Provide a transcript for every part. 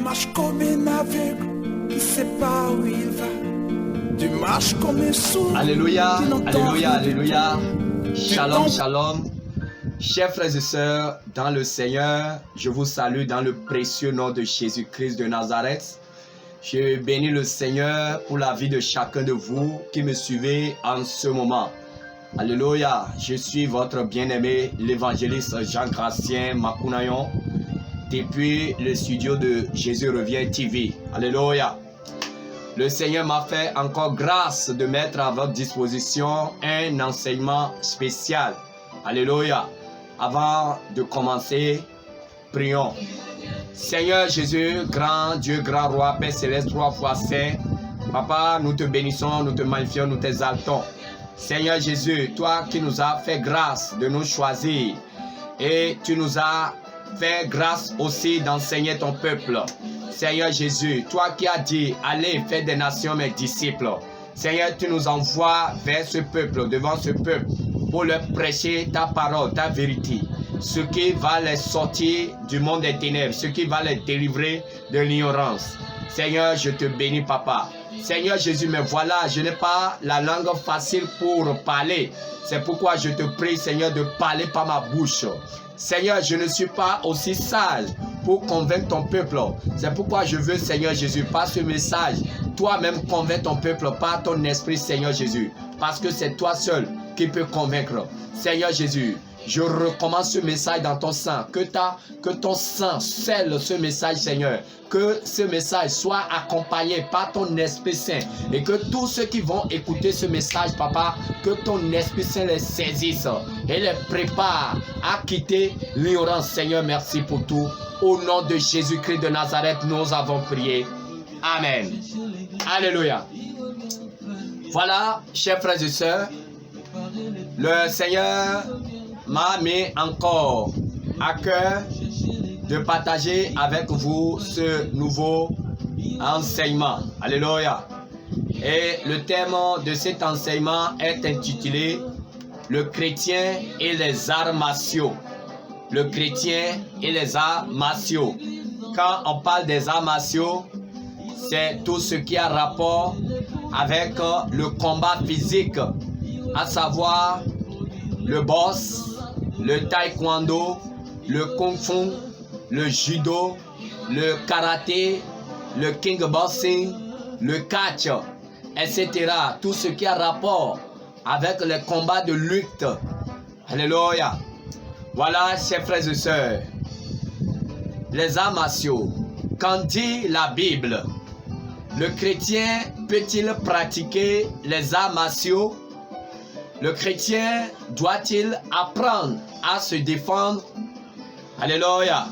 marches comme un aveugle qui ne sait pas où il va. Tu marches comme un sourd. Alléluia, qui n'entend alléluia, rien du alléluia. Shalom, tombes. shalom. Chers frères et sœurs, dans le Seigneur, je vous salue dans le précieux nom de Jésus-Christ de Nazareth. Je bénis le Seigneur pour la vie de chacun de vous qui me suivez en ce moment. Alléluia, je suis votre bien-aimé, l'évangéliste Jean-Gratien Makunayon, depuis le studio de Jésus Revient TV. Alléluia. Le Seigneur m'a fait encore grâce de mettre à votre disposition un enseignement spécial. Alléluia. Avant de commencer, prions. Seigneur Jésus, grand Dieu, grand roi, Père céleste, 3 fois saint, Papa, nous te bénissons, nous te magnifions, nous t'exaltons. Seigneur Jésus, toi qui nous as fait grâce de nous choisir et tu nous as fait grâce aussi d'enseigner ton peuple. Seigneur Jésus, toi qui as dit, allez faire des nations mes disciples. Seigneur, tu nous envoies vers ce peuple, devant ce peuple, pour leur prêcher ta parole, ta vérité. Ce qui va les sortir du monde des ténèbres, ce qui va les délivrer de l'ignorance. Seigneur, je te bénis, Papa. Seigneur Jésus, mais voilà, je n'ai pas la langue facile pour parler. C'est pourquoi je te prie, Seigneur, de parler par ma bouche. Seigneur, je ne suis pas aussi sage pour convaincre ton peuple. C'est pourquoi je veux, Seigneur Jésus, par ce message, toi-même convaincre ton peuple par ton esprit, Seigneur Jésus. Parce que c'est toi seul qui peux convaincre. Seigneur Jésus, je recommence ce message dans ton sang. Que ton sang scelle ce message, Seigneur. Que ce message soit accompagné par ton Esprit Saint. Et que tous ceux qui vont écouter ce message, Papa, que ton Esprit Saint les saisisse et les prépare à quitter l'ignorance. Seigneur, merci pour tout. Au nom de Jésus-Christ de Nazareth, nous avons prié. Amen. Alléluia. Voilà, chers frères et sœurs, le Seigneur m'a mis encore à cœur de partager avec vous ce nouveau enseignement. Alléluia. Et le thème de cet enseignement est intitulé « Le chrétien et les arts martiaux ». Le chrétien et les arts martiaux. Quand on parle des arts martiaux, c'est tout ce qui a rapport avec le combat physique, à savoir le boxe, le taekwondo, le kung fu, le judo, le karaté, le kickboxing, le catch, etc. Tout ce qui a rapport avec les combats de lutte. Alléluia. Voilà, chers frères et sœurs, les arts martiaux. Qu'en dit la Bible? Le chrétien peut-il pratiquer les arts martiaux? Le chrétien doit-il apprendre à se défendre? Alléluia.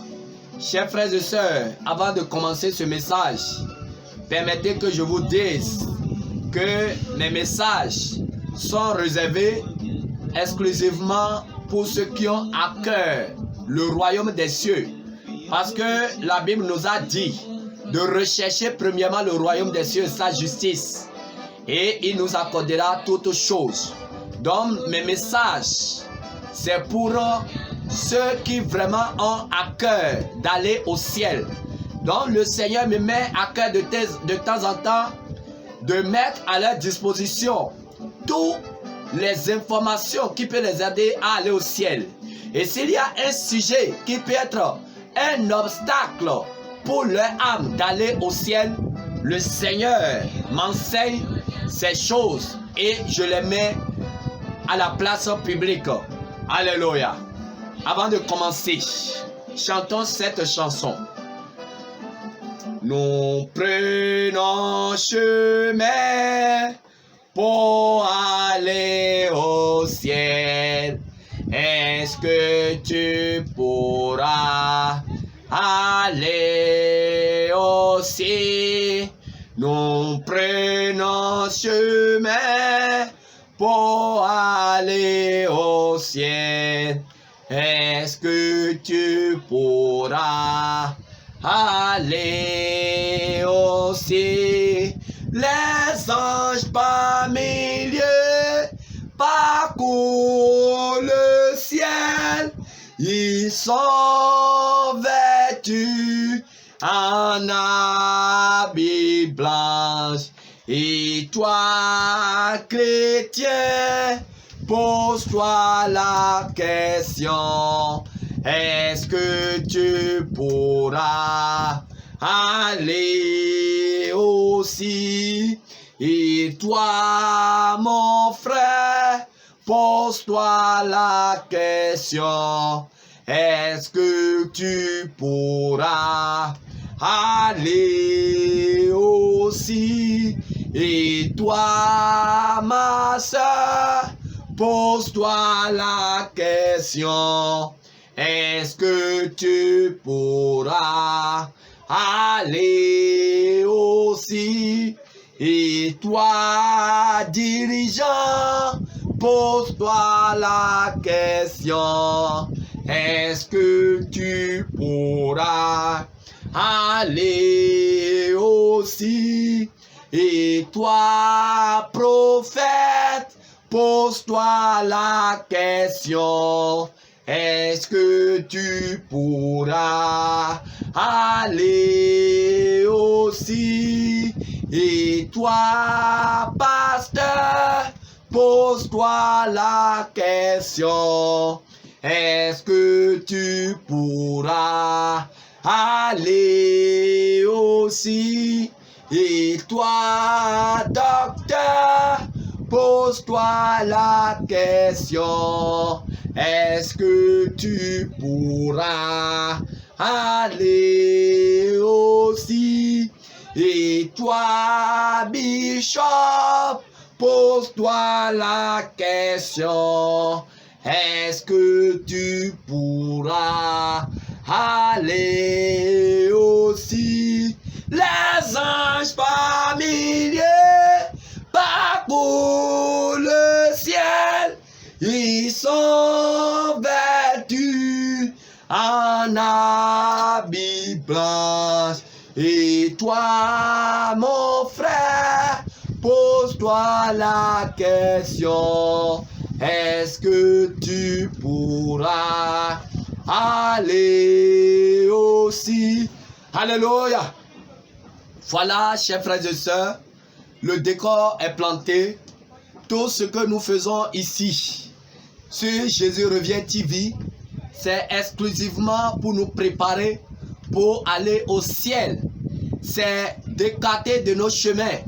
Chers frères et sœurs, avant de commencer ce message, permettez que je vous dise que mes messages sont réservés exclusivement pour ceux qui ont à cœur le royaume des cieux. Parce que la Bible nous a dit de rechercher premièrement le royaume des cieux, sa justice, et il nous accordera toutes choses. Donc mes messages, c'est pour ceux qui vraiment ont à cœur d'aller au ciel. Donc le Seigneur me met à cœur de temps en temps de mettre à leur disposition toutes les informations qui peuvent les aider à aller au ciel. Et s'il y a un sujet qui peut être un obstacle pour leur âme d'aller au ciel, le Seigneur m'enseigne ces choses et je les mets à la place publique. Alléluia. Avant de commencer, chantons cette chanson. Nous prenons chemin pour aller au ciel. Est-ce que tu pourras aller au ciel? Nous prenons chemin pour aller au ciel. Est-ce que tu pourras aller au ciel? Les anges par milliers parcourent le ciel. Ils sont vêtus en habit blanche. Et toi, chrétien, pose-toi la question, est-ce que tu pourras aller aussi? Et toi, mon frère, pose-toi la question, est-ce que tu pourras aller aussi? Et toi, ma soeur, pose-toi la question, est-ce que tu pourras aller aussi? Et toi, dirigeant, pose-toi la question, est-ce que tu pourras aller aussi? Et toi, prophète, pose-toi la question, est-ce que tu pourras aller aussi? Et toi, pasteur, pose-toi la question, est-ce que tu pourras aller aussi? Et toi, docteur, pose-toi la question, est-ce que tu pourras aller aussi? Et toi, bishop, pose-toi la question, est-ce que tu pourras aller aussi? Les anges familiers parcourent le ciel, ils sont vêtus en habit blanc. Et toi, mon frère, pose-toi la question, est-ce que tu pourras aller aussi? Alléluia! Voilà, chers frères et sœurs, le décor est planté. Tout ce que nous faisons ici, sur Jésus revient TV, c'est exclusivement pour nous préparer pour aller au ciel. C'est d'écarter de nos chemins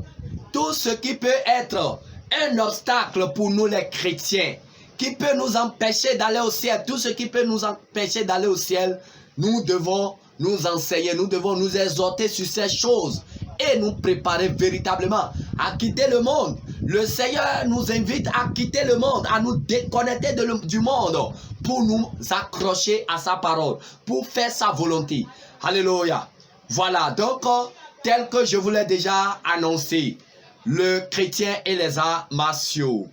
tout ce qui peut être un obstacle pour nous les chrétiens, qui peut nous empêcher d'aller au ciel. Tout ce qui peut nous empêcher d'aller au ciel, nous devons nous enseigner, nous devons nous exhorter sur ces choses et nous préparer véritablement à quitter le monde. Le Seigneur nous invite à quitter le monde, à nous déconnecter du monde pour nous accrocher à sa parole, pour faire sa volonté. Alléluia. Voilà, donc tel que je vous l'ai déjà annoncé, le chrétien et les arts martiaux.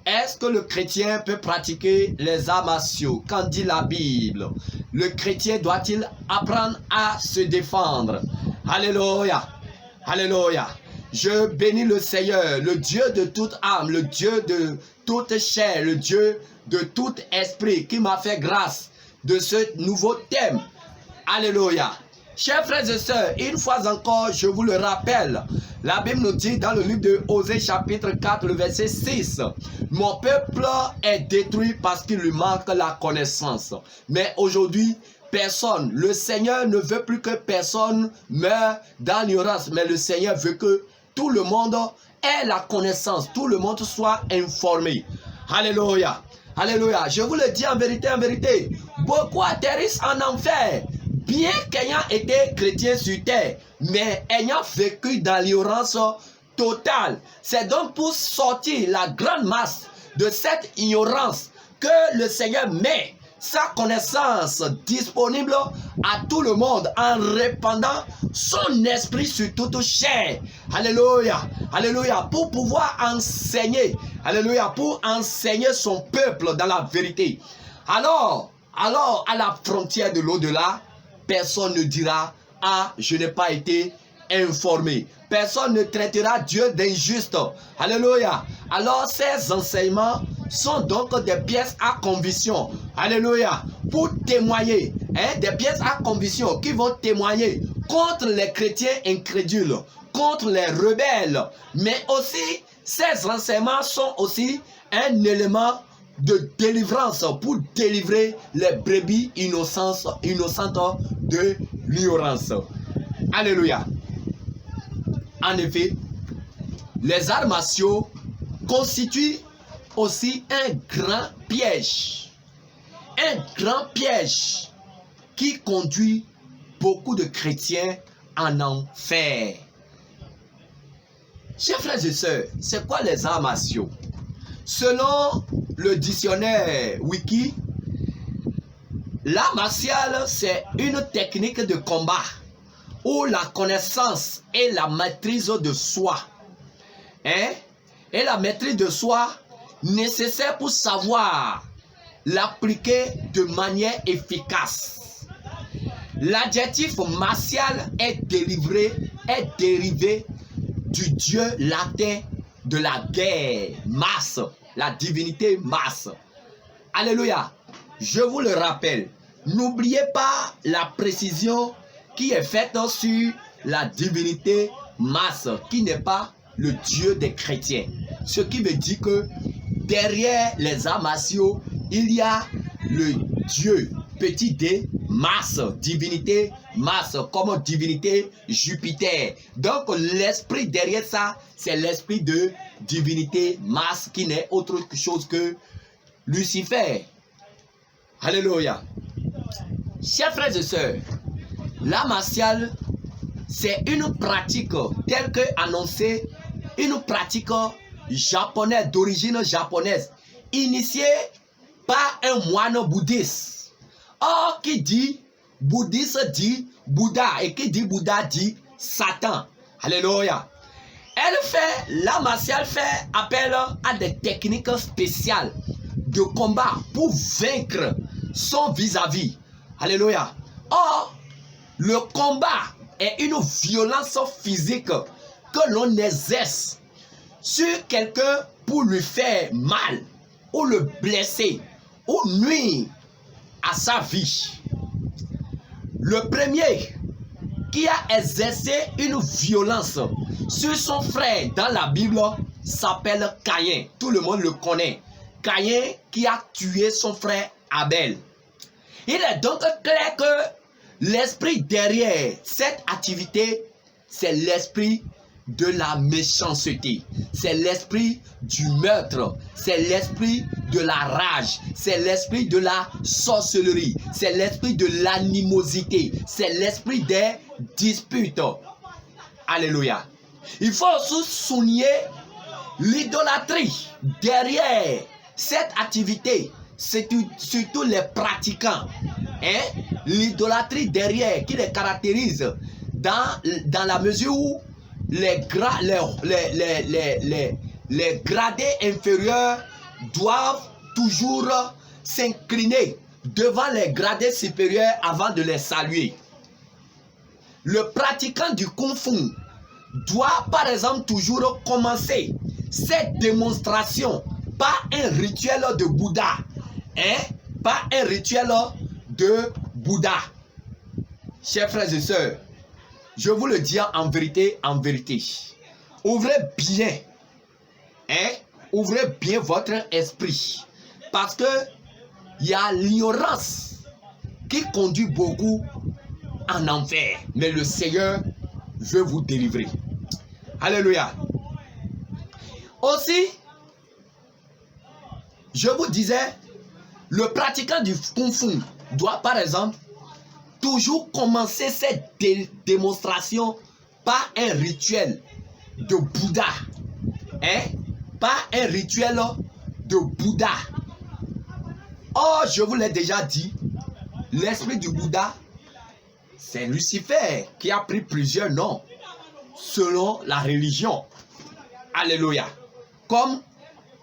Est-ce que le chrétien peut pratiquer les arts martiaux? Qu'en dit la Bible? Le chrétien doit-il apprendre à se défendre? Alléluia. Alléluia. Je bénis le Seigneur, le Dieu de toute âme, le Dieu de toute chair, le Dieu de tout esprit qui m'a fait grâce de ce nouveau thème. Alléluia. Chers frères et sœurs, une fois encore, je vous le rappelle, la Bible nous dit dans le livre de Osée chapitre 4, le verset 6, « Mon peuple est détruit parce qu'il lui manque la connaissance. » Mais aujourd'hui, personne, le Seigneur ne veut plus que personne meure dans l'ignorance, mais le Seigneur veut que tout le monde ait la connaissance, tout le monde soit informé. Alléluia. Alléluia. Je vous le dis en vérité, beaucoup atterrissent en enfer, bien qu'ayant été chrétiens sur terre, mais ayant vécu dans l'ignorance totale. C'est donc pour sortir la grande masse de cette ignorance que le Seigneur met sa connaissance disponible à tout le monde en répandant son esprit sur toute chair. Alléluia. Alléluia. Pour pouvoir enseigner. Alléluia. Pour enseigner son peuple dans la vérité. Alors à la frontière de l'au-delà, personne ne dira, ah, je n'ai pas été informé. Personne ne traitera Dieu d'injuste. Alléluia. Alors ces enseignements sont donc des pièces à conviction. Alléluia. Pour témoigner. Des pièces à conviction qui vont témoigner contre les chrétiens incrédules, contre les rebelles. Mais aussi, ces enseignements sont aussi un élément de délivrance pour délivrer les brebis innocentes de l'ignorance. Alléluia. En effet, les arts martiaux constituent aussi un grand piège. Un grand piège qui conduit beaucoup de chrétiens en enfer. Chers frères et sœurs, c'est quoi les arts martiaux? Selon le dictionnaire Wiki, l'art martial, c'est une technique de combat où la connaissance et la maîtrise de soi, et la maîtrise de soi nécessaire pour savoir l'appliquer de manière efficace. L'adjectif martial est dérivé du dieu latin de la guerre, Mars, la divinité Mars. Alléluia. Je vous le rappelle, n'oubliez pas la précision qui est faite sur la divinité Mars, qui n'est pas le dieu des chrétiens. Ce qui veut dire que derrière les arts martiaux, il y a le dieu petit d, Mars, divinité Mars, comme divinité Jupiter. Donc l'esprit derrière ça, c'est l'esprit de divinité Mars, qui n'est autre chose que Lucifer. Alléluia. Chers frères et sœurs, l'art martial, c'est une pratique telle que annoncée, une pratique japonaise, d'origine japonaise, initiée par un moine bouddhiste. Or, qui dit bouddhiste dit Bouddha, et qui dit Bouddha dit Satan. Alléluia. L'art martial fait appel à des techniques spéciales de combat pour vaincre son vis-à-vis. Alléluia. Or, le combat est une violence physique que l'on exerce sur quelqu'un pour lui faire mal, ou le blesser, ou nuire à sa vie. Le premier qui a exercé une violence sur son frère dans la Bible s'appelle Caïn. Tout le monde le connaît. Caïn qui a tué son frère Abel. Il est donc clair que l'esprit derrière cette activité, c'est l'esprit de la méchanceté, c'est l'esprit du meurtre, c'est l'esprit de la rage, c'est l'esprit de la sorcellerie, c'est l'esprit de l'animosité, c'est l'esprit des disputes. Alléluia. Il faut aussi souligner l'idolâtrie derrière cette activité, c'est surtout les pratiquants. L'idolâtrie derrière qui les caractérise dans la mesure où les gradés inférieurs doivent toujours s'incliner devant les gradés supérieurs avant de les saluer. Le pratiquant du Kung Fu doit par exemple toujours commencer cette démonstration par un rituel de Bouddha. Par un rituel de Bouddha. Chers frères et sœurs, je vous le dis en vérité, ouvrez bien, ouvrez bien votre esprit, parce que il y a l'ignorance qui conduit beaucoup en enfer, mais le Seigneur veut vous délivrer. Alléluia. Aussi, je vous disais, le pratiquant du Kung Fu doit par exemple toujours commencer cette démonstration par un rituel de Bouddha. Par un rituel de Bouddha. Oh, je vous l'ai déjà dit, l'esprit du Bouddha, c'est Lucifer qui a pris plusieurs noms selon la religion. Alléluia. Comme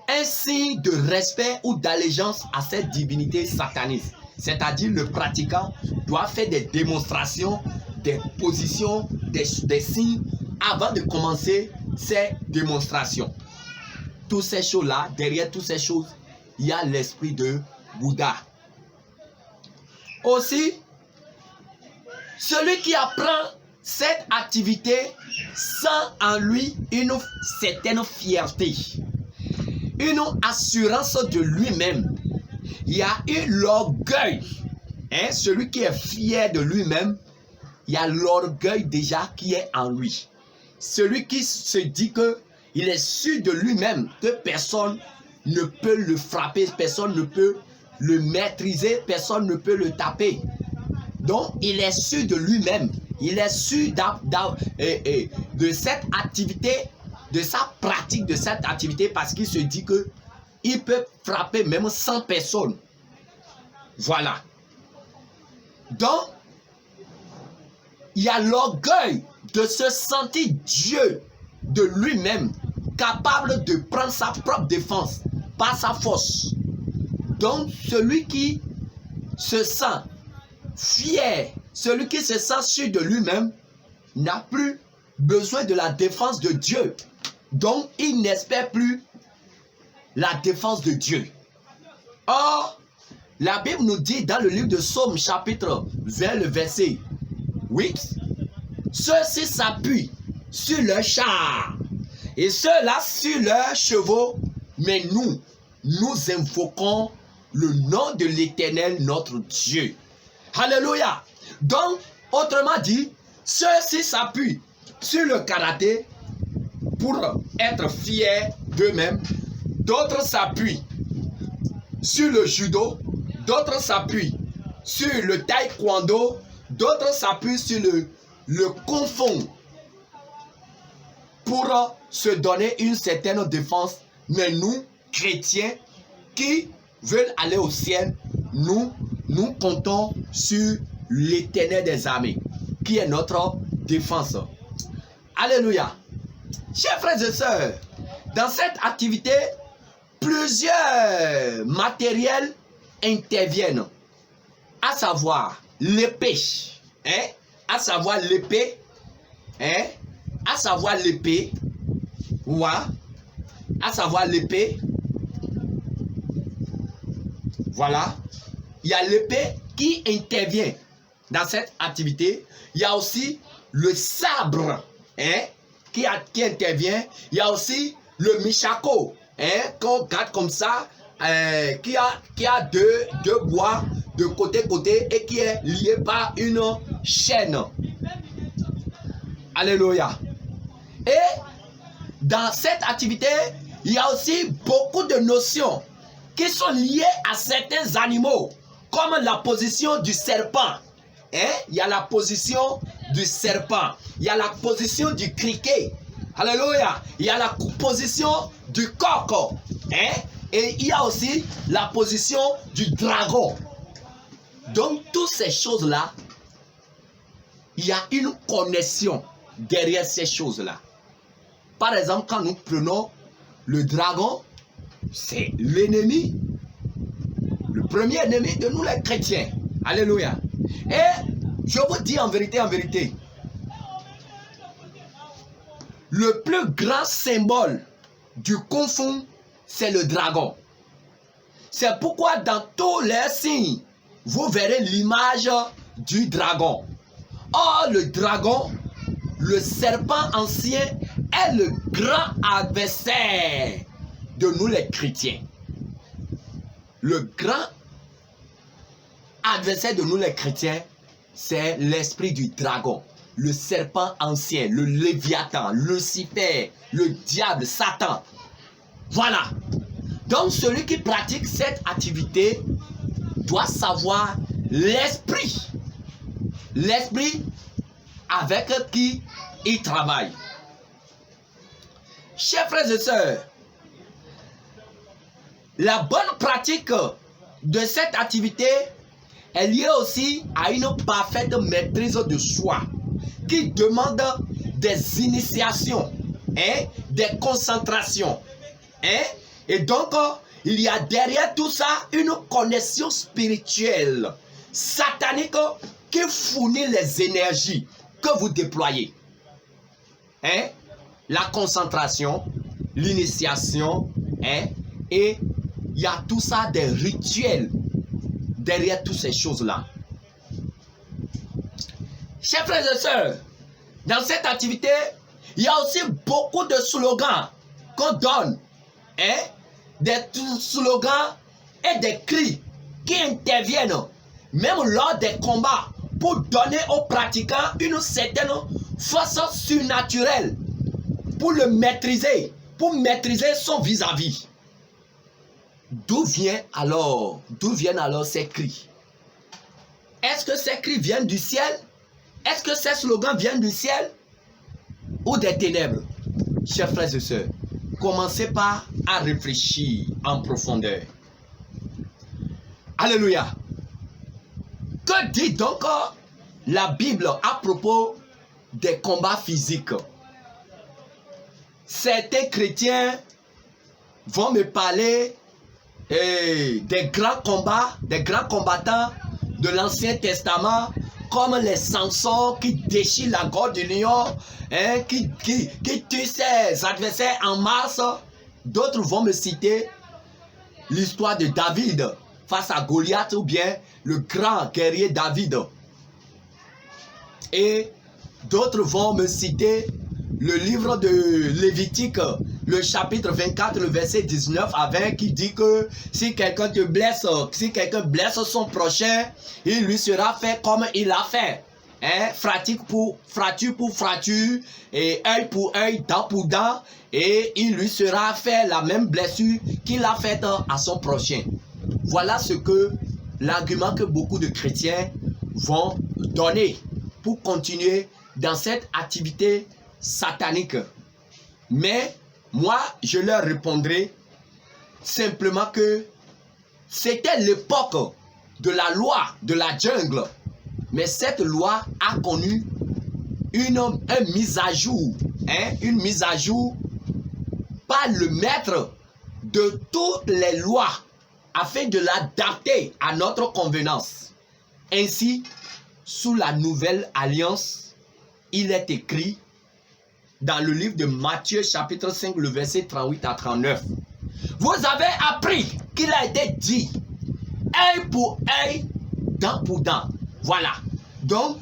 un signe de respect ou d'allégeance à cette divinité sataniste. C'est-à-dire le pratiquant doit faire des démonstrations des positions, des signes avant de commencer ces démonstrations. Toutes ces choses-là, derrière toutes ces choses, il y a l'esprit de Bouddha. Aussi, celui qui apprend cette activité sent en lui une certaine fierté, une assurance de lui-même. Il y a eu l'orgueil. Celui qui est fier de lui-même, il y a l'orgueil déjà qui est en lui. Celui qui se dit qu'il est sûr de lui-même, que personne ne peut le frapper, personne ne peut le maîtriser, personne ne peut le taper. Donc, il est sûr de lui-même. Il est sûr de cette activité, de sa pratique de cette activité, parce qu'il se dit qu'il peut frapper même 100 personnes. Voilà. Donc, il y a l'orgueil de se sentir Dieu de lui-même, capable de prendre sa propre défense par sa force. Donc, celui qui se sent fier, celui qui se sent sûr de lui-même, n'a plus besoin de la défense de Dieu. Donc, il n'espère plus la défense de Dieu. Or, la Bible nous dit dans le livre de Psaume chapitre 20, le verset 8, ceux-ci s'appuient sur leur char et ceux-là sur leurs chevaux, mais nous invoquons le nom de l'Éternel notre Dieu. Alléluia. Donc, autrement dit, ceux-ci s'appuient sur le karaté pour être fiers d'eux-mêmes. D'autres s'appuient sur le judo. D'autres s'appuient sur le taekwondo. D'autres s'appuient sur le kung fu pour se donner une certaine défense. Mais nous, chrétiens, qui veulent aller au ciel, nous comptons sur l'Éternel des armées, qui est notre défense. Alléluia. Chers frères et sœurs, dans cette activité, plusieurs matériels interviennent, à savoir l'épée, à savoir l'épée, à savoir l'épée, à savoir l'épée. Voilà, il y a l'épée qui intervient dans cette activité. Il y a aussi le sabre qui intervient. Il y a aussi le michako qu'on garde comme ça, qui a deux bois de côté et qui est lié par une chaîne. Alléluia. Et dans cette activité, il y a aussi beaucoup de notions qui sont liées à certains animaux, comme la position du serpent. Il y a la position du serpent. Il y a la position du criquet. Alléluia. Il y a la position du coq. Et il y a aussi la position du dragon. Donc, toutes ces choses-là, il y a une connexion derrière ces choses-là. Par exemple, quand nous prenons le dragon, c'est l'ennemi, le premier ennemi de nous les chrétiens. Alléluia. Et je vous dis en vérité, le plus grand symbole du kung fu, c'est le dragon. C'est pourquoi dans tous les signes, vous verrez l'image du dragon. Or, le dragon, le serpent ancien, est le grand adversaire de nous les chrétiens. Le grand adversaire de nous les chrétiens, c'est l'esprit du dragon, le serpent ancien, le Léviathan, Lucifer, le diable, Satan. Voilà. Donc celui qui pratique cette activité doit savoir l'esprit avec qui il travaille. Chers frères et sœurs, la bonne pratique de cette activité est liée aussi à une parfaite maîtrise de soi qui demande des initiations, des concentrations. Et donc, il y a derrière tout ça une connexion spirituelle, satanique, qui fournit les énergies que vous déployez. Hein? La concentration, l'initiation, hein? Et il y a tout ça, des rituels derrière toutes ces choses-là. Chers frères et sœurs, dans cette activité, il y a aussi beaucoup de slogans qu'on donne. Hein? Des slogans et des cris qui interviennent même lors des combats pour donner aux pratiquants une certaine force surnaturelle pour le maîtriser, pour maîtriser son vis-à-vis. D'où viennent alors ces cris? Est-ce que ces cris viennent du ciel? Est-ce que ces slogans viennent du ciel ou des ténèbres? Chers frères et sœurs, commencez par à réfléchir en profondeur. Alléluia. Que dit donc la Bible à propos des combats physiques? Certains chrétiens vont me parler des grands combats, des grands combattants de l'Ancien Testament, comme les Samson qui déchirent la gorge du lion, hein, qui tue ses adversaires en masse. D'autres vont me citer l'histoire de David face à Goliath, ou bien le grand guerrier David. Et d'autres vont me citer le livre de Lévitique, le chapitre 24, le verset 19 à 20, qui dit que si quelqu'un te blesse, si quelqu'un blesse son prochain, il lui sera fait comme il a fait. Hein? Fracture pour fracture, et œil pour œil, dent pour dent, et il lui sera fait la même blessure qu'il a faite à son prochain. Voilà ce que l'argument que beaucoup de chrétiens vont donner pour continuer dans cette activité satanique. Mais moi, je leur répondrai simplement que c'était l'époque de la loi de la jungle. Mais cette loi a connu une mise à jour, hein, une mise à jour par le maître de toutes les lois afin de l'adapter à notre convenance. Ainsi, sous la nouvelle alliance, il est écrit dans le livre de Matthieu chapitre 5, le verset 38 à 39. Vous avez appris qu'il a été dit, œil pour œil, dent pour dent. Voilà. Donc,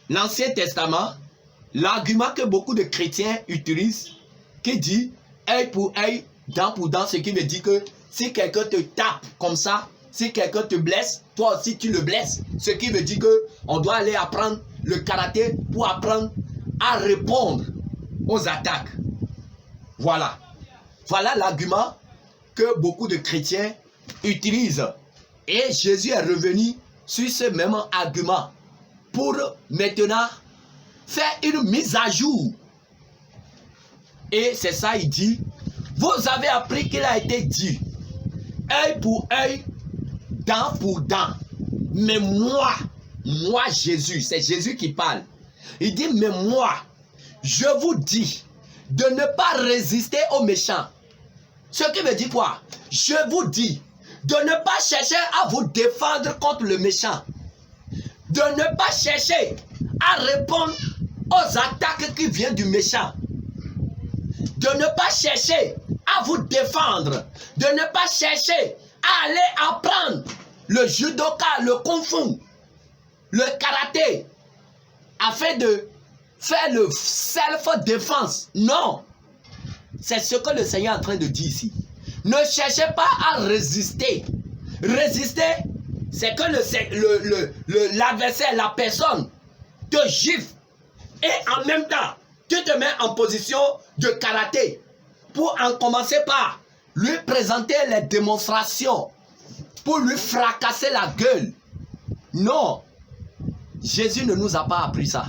l'Ancien Testament, l'argument que beaucoup de chrétiens utilisent, qui dit œil pour œil, dent pour dent, ce qui veut dire que si quelqu'un te tape comme ça, si quelqu'un te blesse, toi aussi tu le blesses. Ce qui veut dire qu'on doit aller apprendre le karaté pour apprendre à répondre aux attaques. Voilà. Voilà l'argument que beaucoup de chrétiens utilisent. Et Jésus est revenu sur ce même argument pour maintenant faire une mise à jour. Et c'est ça, il dit, vous avez appris qu'il a été dit, œil pour œil, dent pour dent. Mais moi Jésus, c'est Jésus qui parle. Il dit, mais moi, je vous dis de ne pas résister aux méchants. Ce qui veut dire quoi? Je vous dis de ne pas chercher à vous défendre contre le méchant. De ne pas chercher à répondre aux attaques qui viennent du méchant. De ne pas chercher à vous défendre. De ne pas chercher à aller apprendre le judoka, le kung fu, le karaté, afin de faire le self-défense. Non. C'est ce que le Seigneur est en train de dire ici. Ne cherchez pas à résister. Résister, c'est que l'adversaire, la personne, te gifle. Et en même temps, tu te mets en position de karaté pour en commencer par lui présenter les démonstrations, pour lui fracasser la gueule. Non. Jésus ne nous a pas appris ça.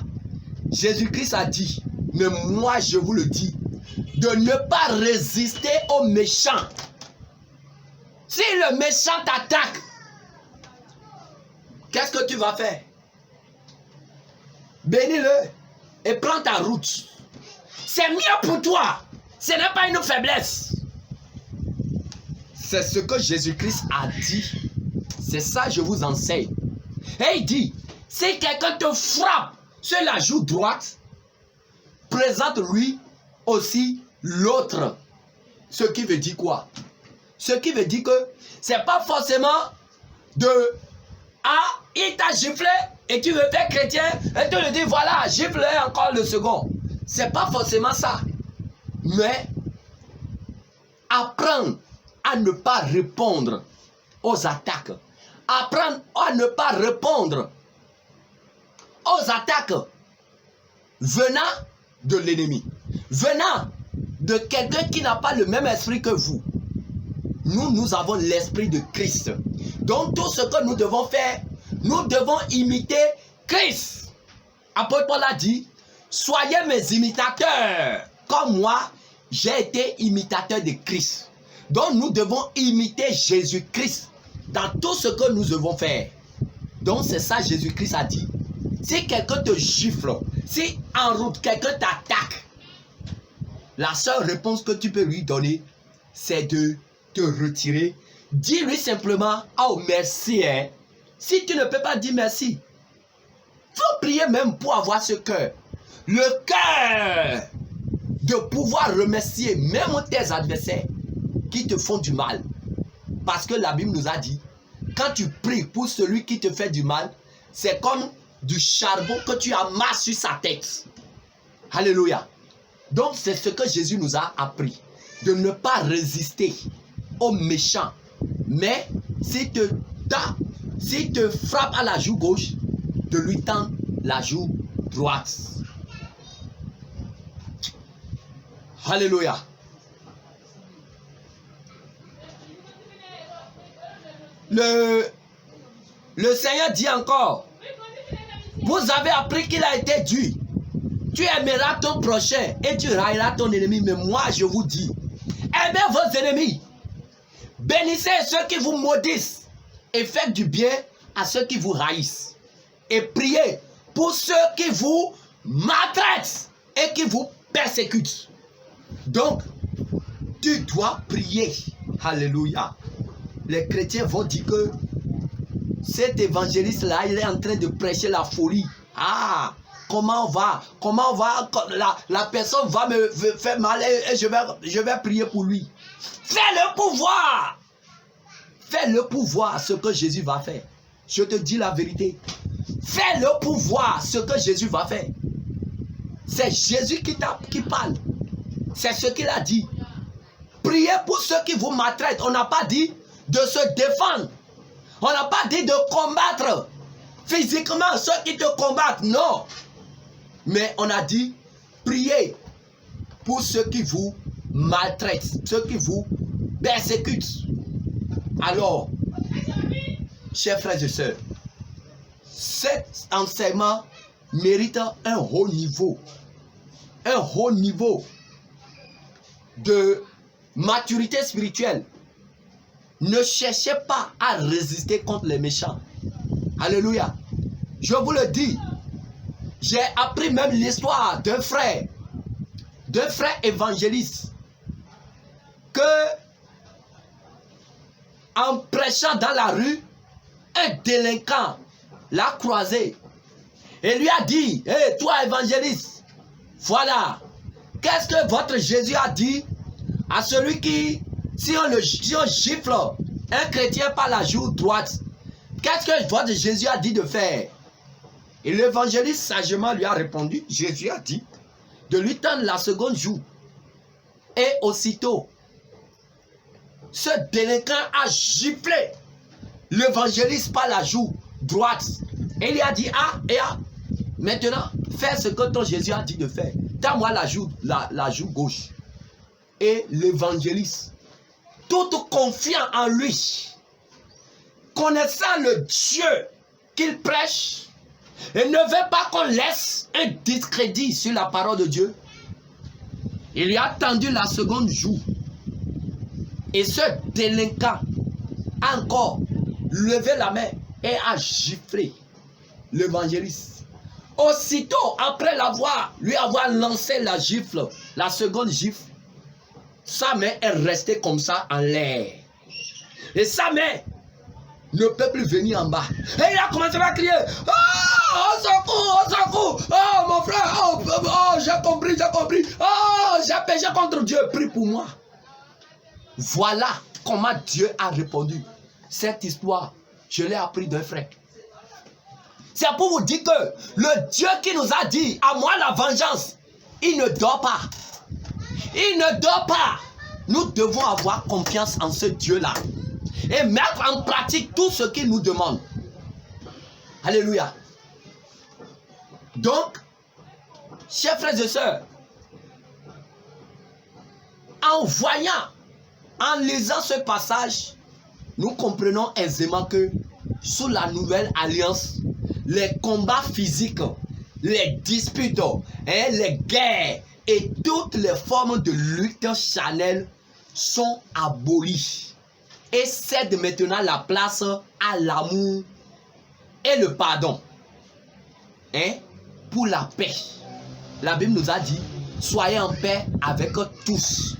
Jésus-Christ a dit, mais moi je vous le dis, de ne pas résister aux méchants. Si le méchant t'attaque, qu'est-ce que tu vas faire? Bénis-le et prends ta route. C'est mieux pour toi. Ce n'est pas une faiblesse. C'est ce que Jésus-Christ a dit. C'est ça que je vous enseigne. Et il dit, si quelqu'un te frappe sur la joue droite, présente lui aussi l'autre. Ce qui veut dire quoi? Ce qui veut dire que c'est pas forcément de ah, il t'a giflé et tu veux faire chrétien et tu lui dis voilà, gifle encore le second. C'est pas forcément ça. Mais apprendre à ne pas répondre aux attaques. Apprendre à ne pas répondre aux attaques venant de l'ennemi, venant de quelqu'un qui n'a pas le même esprit que vous. Nous avons l'esprit de Christ. Donc tout ce que nous devons faire, nous devons imiter Christ. Apôtre Paul a dit, soyez mes imitateurs, comme moi, j'ai été imitateur de Christ. Donc nous devons imiter Jésus-Christ dans tout ce que nous devons faire. Donc c'est ça Jésus-Christ a dit. Si quelqu'un te gifle, si en route quelqu'un t'attaque, la seule réponse que tu peux lui donner, c'est de te retirer. Dis-lui simplement, oh merci. Hein. Si tu ne peux pas dire merci, il faut prier même pour avoir ce cœur. Le cœur de pouvoir remercier même tes adversaires qui te font du mal. Parce que la Bible nous a dit, quand tu pries pour celui qui te fait du mal, c'est comme du charbon que tu amasses sur sa tête. Alléluia. Donc c'est ce que Jésus nous a appris. De ne pas résister aux méchants. Mais s'il te frappe à la joue gauche, de lui tendre la joue droite. Alléluia. Le Seigneur dit encore, vous avez appris qu'il a été dur. Tu aimeras ton prochain et tu railleras ton ennemi. Mais moi, je vous dis, aimez vos ennemis. Bénissez ceux qui vous maudissent. Et faites du bien à ceux qui vous haïssent. Et priez pour ceux qui vous maltraitent et qui vous persécutent. Donc, tu dois prier. Alléluia. Les chrétiens vont dire que cet évangéliste-là, il est en train de prêcher la folie. Ah, comment on va, la personne va me faire mal et je vais prier pour lui. Fais-le pouvoir. Fais-le pouvoir ce que Jésus va faire. Je te dis la vérité. Fais-le pouvoir ce que Jésus va faire. C'est Jésus qui parle. C'est ce qu'il a dit. Priez pour ceux qui vous maltraitent. On n'a pas dit de se défendre. On n'a pas dit de combattre physiquement ceux qui te combattent. Non. Mais on a dit priez pour ceux qui vous maltraitent, ceux qui vous persécutent. Alors, chers frères et sœurs, cet enseignement mérite un haut niveau de maturité spirituelle. Ne cherchez pas à résister contre les méchants. Alléluia. Je vous le dis, j'ai appris même l'histoire d'un frère évangéliste, que en prêchant dans la rue, un délinquant l'a croisé et lui a dit, hey, toi évangéliste, voilà, qu'est-ce que votre Jésus a dit à celui qui, si on gifle un chrétien par la joue droite, qu'est-ce que votre Jésus a dit de faire? Et l'évangéliste sagement lui a répondu, Jésus a dit de lui tendre la seconde joue. Et aussitôt, ce délinquant a giflé l'évangéliste par la joue droite. Et il lui a dit, maintenant, fais ce que ton Jésus a dit de faire. Tends-moi la joue gauche. Et l'évangéliste, tout confiant en lui, connaissant le Dieu qu'il prêche, et ne veut pas qu'on laisse un discrédit sur la parole de Dieu, il lui a tendu la seconde joue. Et ce délinquant a encore levé la main et a giflé l'évangéliste. Aussitôt, après lui avoir lancé la gifle, la seconde gifle, sa main est restée comme ça en l'air. Et sa main ne peut plus venir en bas. Et il a commencé à crier, ah! Oh, au secours, oh, mon frère, oh, j'ai compris, oh, j'ai péché contre Dieu, prie pour moi. Voilà comment Dieu a répondu. Cette histoire, je l'ai appris d'un frère. C'est pour vous dire que le Dieu qui nous a dit, à moi la vengeance, il ne dort pas. Il ne dort pas. Nous devons avoir confiance en ce Dieu-là et mettre en pratique tout ce qu'il nous demande. Alléluia. Donc, chers frères et sœurs, en voyant, en lisant ce passage, nous comprenons aisément que sous la nouvelle alliance, les combats physiques, les disputes, les guerres et toutes les formes de lutte charnelle sont abolies et cèdent maintenant la place à l'amour et le pardon. Pour la paix. La Bible nous a dit, soyez en paix avec tous.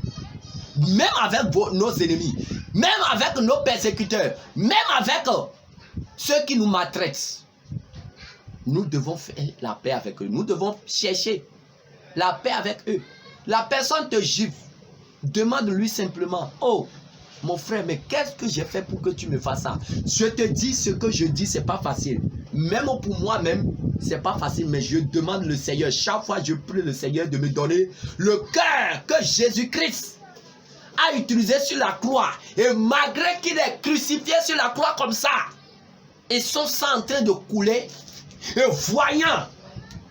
Même avec nos ennemis, même avec nos persécuteurs, même avec ceux qui nous maltraitent. Nous devons faire la paix avec eux. Nous devons chercher la paix avec eux. La personne te gifle. Demande-lui simplement, oh, mon frère, mais qu'est-ce que j'ai fait pour que tu me fasses ça? Je te dis ce que je dis, c'est pas facile. Même pour moi-même, c'est pas facile, mais je demande le Seigneur. Chaque fois, je prie le Seigneur de me donner le cœur que Jésus-Christ a utilisé sur la croix. Et malgré qu'il est crucifié sur la croix comme ça, et son sang en train de couler, et voyant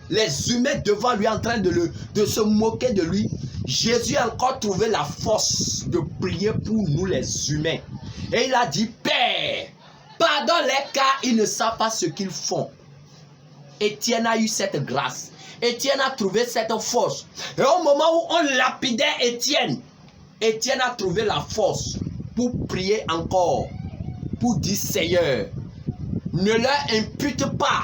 les humains devant lui en train de se moquer de lui, Jésus a encore trouvé la force de prier pour nous les humains. Et il a dit, Père, pardonne-les car ils ne savent pas ce qu'ils font. Étienne a eu cette grâce. Étienne a trouvé cette force. Et au moment où on lapidait Étienne, Étienne a trouvé la force pour prier encore, pour dire, Seigneur, ne leur impute pas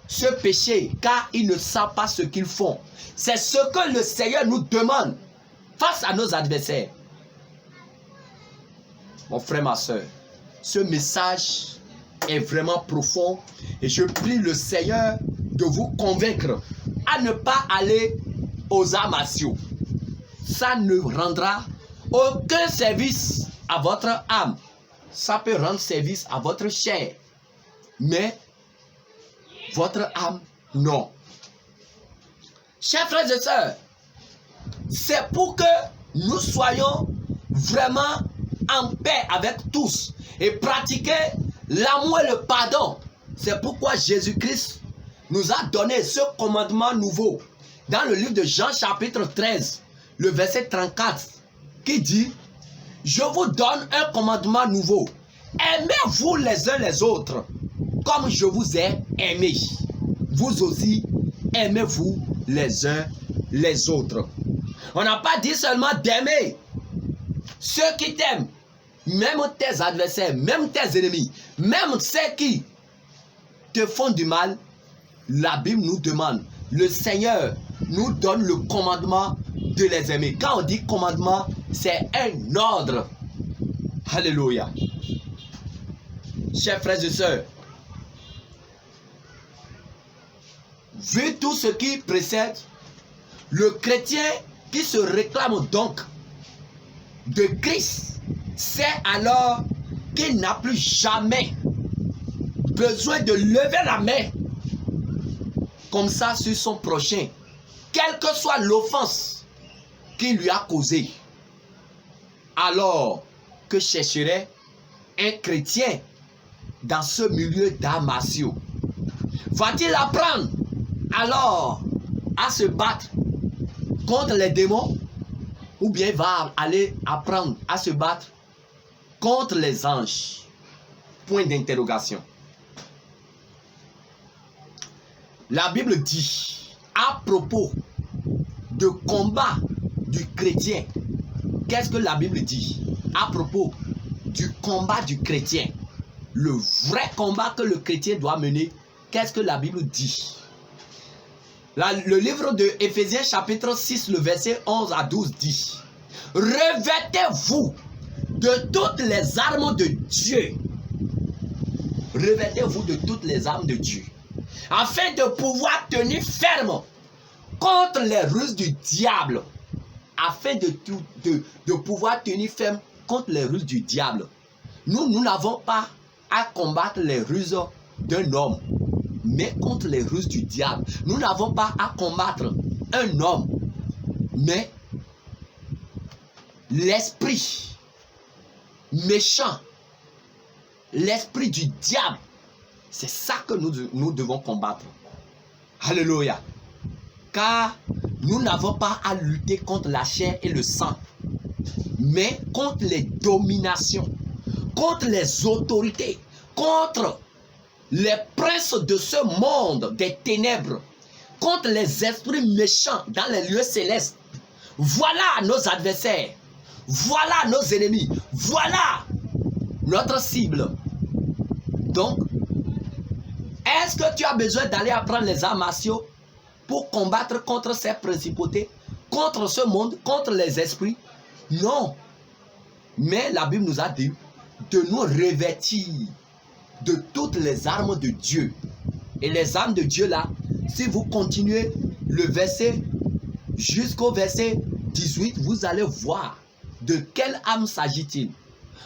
ce péché, car ils ne savent pas ce qu'ils font. C'est ce que le Seigneur nous demande face à nos adversaires. Mon frère, ma soeur, ce message est vraiment profond et je prie le Seigneur de vous convaincre à ne pas aller aux arts martiaux. Ça ne rendra aucun service à votre âme. Ça peut rendre service à votre chair, mais votre âme, non. Chers frères et sœurs, c'est pour que nous soyons vraiment en paix avec tous et pratiquer l'amour et le pardon. C'est pourquoi Jésus-Christ nous a donné ce commandement nouveau dans le livre de Jean chapitre 13, le verset 34, qui dit, je vous donne un commandement nouveau. Aimez-vous les uns les autres comme je vous ai aimé. Vous aussi, aimez-vous les uns les autres. On n'a pas dit seulement d'aimer ceux qui t'aiment, même tes adversaires, même tes ennemis, même ceux qui te font du mal. La Bible nous demande, le Seigneur nous donne le commandement de les aimer. Quand on dit commandement, c'est un ordre. Alléluia. Chers frères et sœurs, vu tout ce qui précède, le chrétien qui se réclame donc de Christ sait alors qu'il n'a plus jamais besoin de lever la main comme ça sur son prochain, quelle que soit l'offense qu'il lui a causée. Alors que chercherait un chrétien dans ce milieu d'arts martiaux? Va-t-il apprendre alors à se battre contre les démons, ou bien va aller apprendre à se battre contre les anges? Point d'interrogation. La Bible dit à propos de combat du chrétien. Qu'est-ce que la Bible dit à propos du combat du chrétien? Le vrai combat que le chrétien doit mener. Qu'est-ce que la Bible dit? Le livre de Éphésiens chapitre 6, le verset 11 à 12 dit, revêtez-vous de toutes les armes de Dieu. Revêtez-vous de toutes les armes de Dieu. afin de pouvoir tenir ferme contre les ruses du diable. Afin de pouvoir tenir ferme contre les ruses du diable. Nous n'avons pas à combattre les ruses d'un homme, mais contre les ruses du diable. Nous n'avons pas à combattre un homme, mais l'esprit méchant, l'esprit du diable. C'est ça que nous devons combattre. Alléluia. Car nous n'avons pas à lutter contre la chair et le sang, mais contre les dominations, contre les autorités, contre les princes de ce monde des ténèbres, contre les esprits méchants dans les lieux célestes. Voilà nos adversaires, voilà nos ennemis, voilà notre cible. Donc, est-ce que tu as besoin d'aller apprendre les arts martiaux pour combattre contre ces principautés, contre ce monde, contre les esprits? Non. Mais la Bible nous a dit de nous revêtir de toutes les armes de Dieu. Et les armes de Dieu là, si vous continuez le verset jusqu'au verset 18, vous allez voir de quelle arme s'agit-il.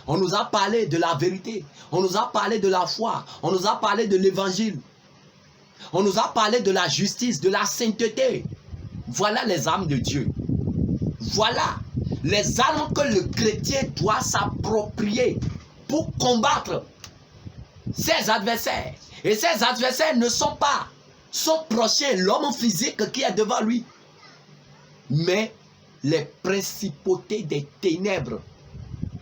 On nous a parlé de la vérité, on nous a parlé de la foi, on nous a parlé de l'évangile, on nous a parlé de la justice, de la sainteté. Voilà les armes de Dieu. Voilà les armes que le chrétien doit s'approprier pour combattre ses adversaires. Et ses adversaires ne sont pas son prochain, l'homme physique qui est devant lui, mais les principautés des ténèbres,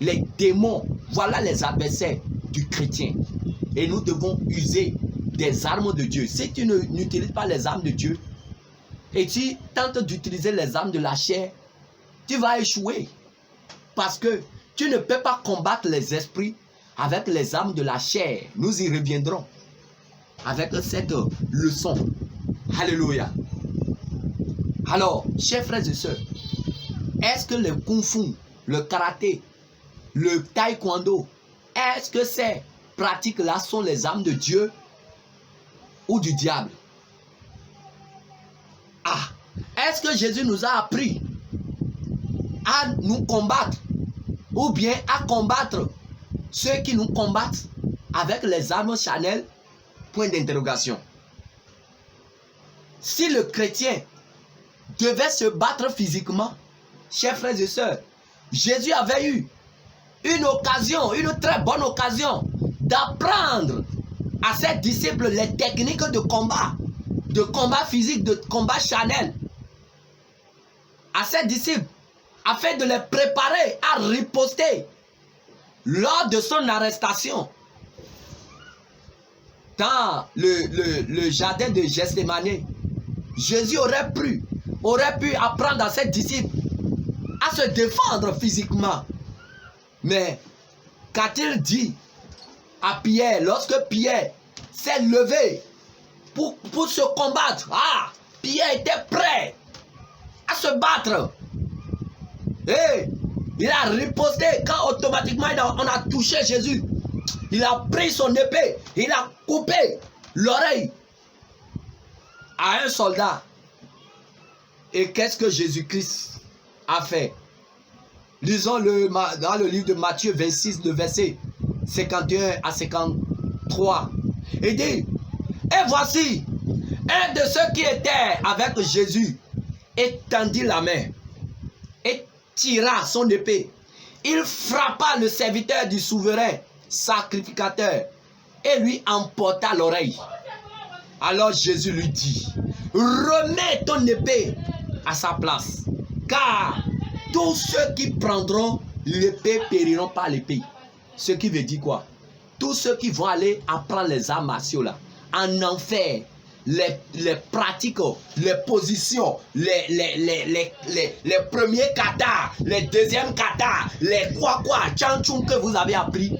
les démons. Voilà les adversaires du chrétien. Et nous devons user des armes de Dieu. Si tu n'utilises pas les armes de Dieu et tu tentes d'utiliser les armes de la chair, tu vas échouer. Parce que tu ne peux pas combattre les esprits avec les armes de la chair. Nous y reviendrons avec cette leçon. Alléluia. Alors, chers frères et sœurs, est-ce que le kung fu, le karaté, le taekwondo, est-ce que ces pratiques-là sont les armes de Dieu ou du diable? Ah, est-ce que Jésus nous a appris à nous combattre ou bien à combattre ceux qui nous combattent avec les armes charnelles? Point d'interrogation. Si le chrétien devait se battre physiquement, chers frères et sœurs, Jésus avait eu une occasion, une très bonne occasion d'apprendre à ses disciples les techniques de combat physique, de combat charnel, à ses disciples, afin de les préparer à riposter lors de son arrestation dans le jardin de Gethsémani. Jésus aurait pu apprendre à ses disciples à se défendre physiquement. Mais qu'a-t-il dit à Pierre lorsque Pierre s'est levé pour se combattre? Ah, Pierre était prêt à se battre. Et il a riposté quand automatiquement on a touché Jésus. Il a pris son épée, il a coupé l'oreille à un soldat. Et qu'est-ce que Jésus-Christ a fait? Lisons dans le livre de Matthieu 26, le verset 51 à 53. Il dit, et voici, un de ceux qui étaient avec Jésus étendit la main et tira son épée. Il frappa le serviteur du souverain sacrificateur et lui emporta l'oreille. Alors Jésus lui dit, remets ton épée à sa place, car tous ceux qui prendront l'épée périront par l'épée. Ce qui veut dire quoi? Tous ceux qui vont aller apprendre les arts martiaux là, en enfer, les pratiques, les positions, les premiers katas, les deuxièmes katas, les tchanchoum que vous avez appris,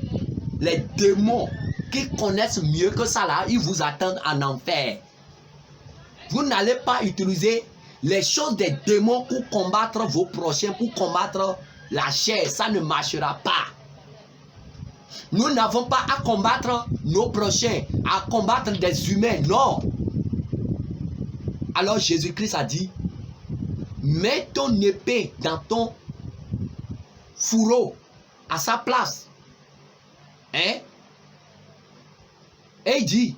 les démons qui connaissent mieux que ça là, ils vous attendent en enfer. Vous n'allez pas utiliser les choses des démons pour combattre vos prochains, pour combattre la chair. Ça ne marchera pas. Nous n'avons pas à combattre nos prochains, à combattre des humains. Non. Alors Jésus-Christ a dit, mets ton épée dans ton fourreau, à sa place. Hein? Et il dit,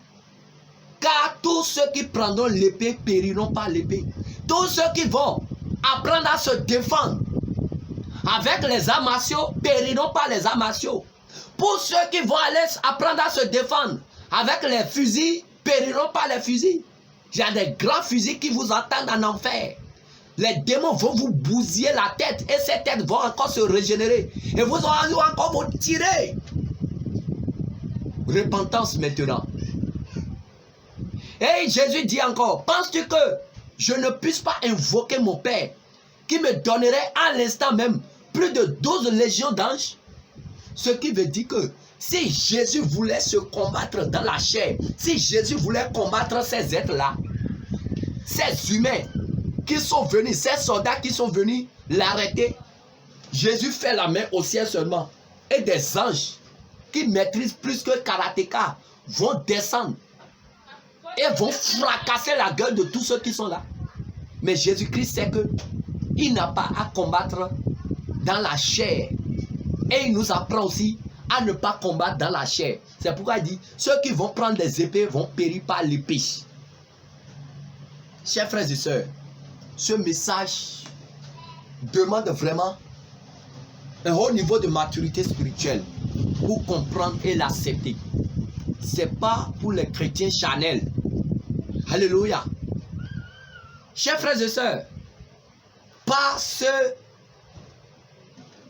car tous ceux qui prendront l'épée périront par l'épée. Tous ceux qui vont apprendre à se défendre avec les arts martiaux périront par les arts martiaux. Pour ceux qui vont aller apprendre à se défendre avec les fusils, périront par les fusils. Il y a des grands fusils qui vous attendent en enfer. Les démons vont vous bousiller la tête et ces têtes vont encore se régénérer. Et vous allez encore vous tirer. Repentance maintenant. Et Jésus dit encore, penses-tu que je ne puisse pas invoquer mon Père qui me donnerait à l'instant même plus de 12 légions d'anges? Ce qui veut dire que si Jésus voulait se combattre dans la chair, si Jésus voulait combattre ces êtres-là, ces humains qui sont venus, ces soldats qui sont venus l'arrêter, Jésus fait la main au ciel seulement. Et des anges qui maîtrisent plus que karatéka vont descendre et vont fracasser la gueule de tous ceux qui sont là. Mais Jésus-Christ sait que il n'a pas à combattre dans la chair. Et il nous apprend aussi à ne pas combattre dans la chair. C'est pourquoi il dit, ceux qui vont prendre des épées vont périr par l'épée. Chers frères et sœurs, ce message demande vraiment un haut niveau de maturité spirituelle pour comprendre et l'accepter. Ce n'est pas pour les chrétiens charnels. Alléluia. Chers frères et sœurs, par ce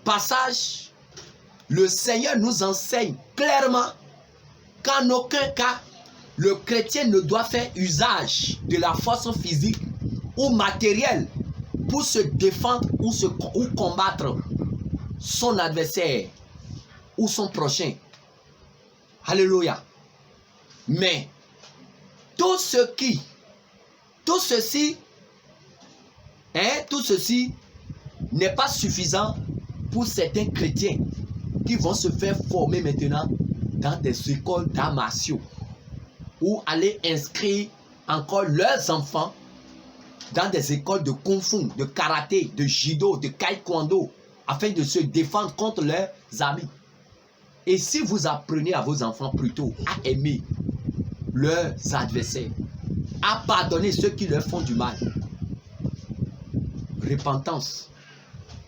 passage, le Seigneur nous enseigne clairement qu'en aucun cas, le chrétien ne doit faire usage de la force physique ou matérielle pour se défendre ou combattre son adversaire ou son prochain. Alléluia. Mais tout ceci n'est pas suffisant pour certains chrétiens qui vont se faire former maintenant dans des écoles d'arts martiaux ou aller inscrire encore leurs enfants dans des écoles de kung fu, de karaté, de judo, de taekwondo afin de se défendre contre leurs amis. Et si vous apprenez à vos enfants plutôt à aimer leurs adversaires, à pardonner ceux qui leur font du mal, repentance.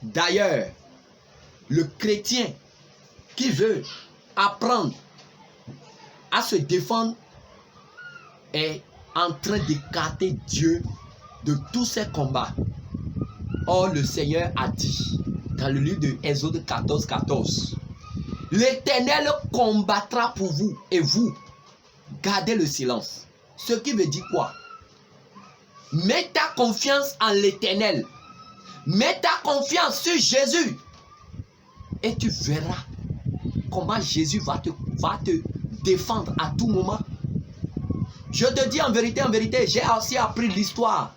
D'ailleurs, le chrétien qui veut apprendre à se défendre est en train d'écarter Dieu de tous ses combats. Or, le Seigneur a dit dans le livre de Exode 14, 14, l'Éternel combattra pour vous et vous gardez le silence. Ce qui veut dire quoi? Mets ta confiance en l'Éternel. Mets ta confiance sur Jésus. Et tu verras comment Jésus va te défendre à tout moment. Je te dis en vérité, j'ai aussi appris l'histoire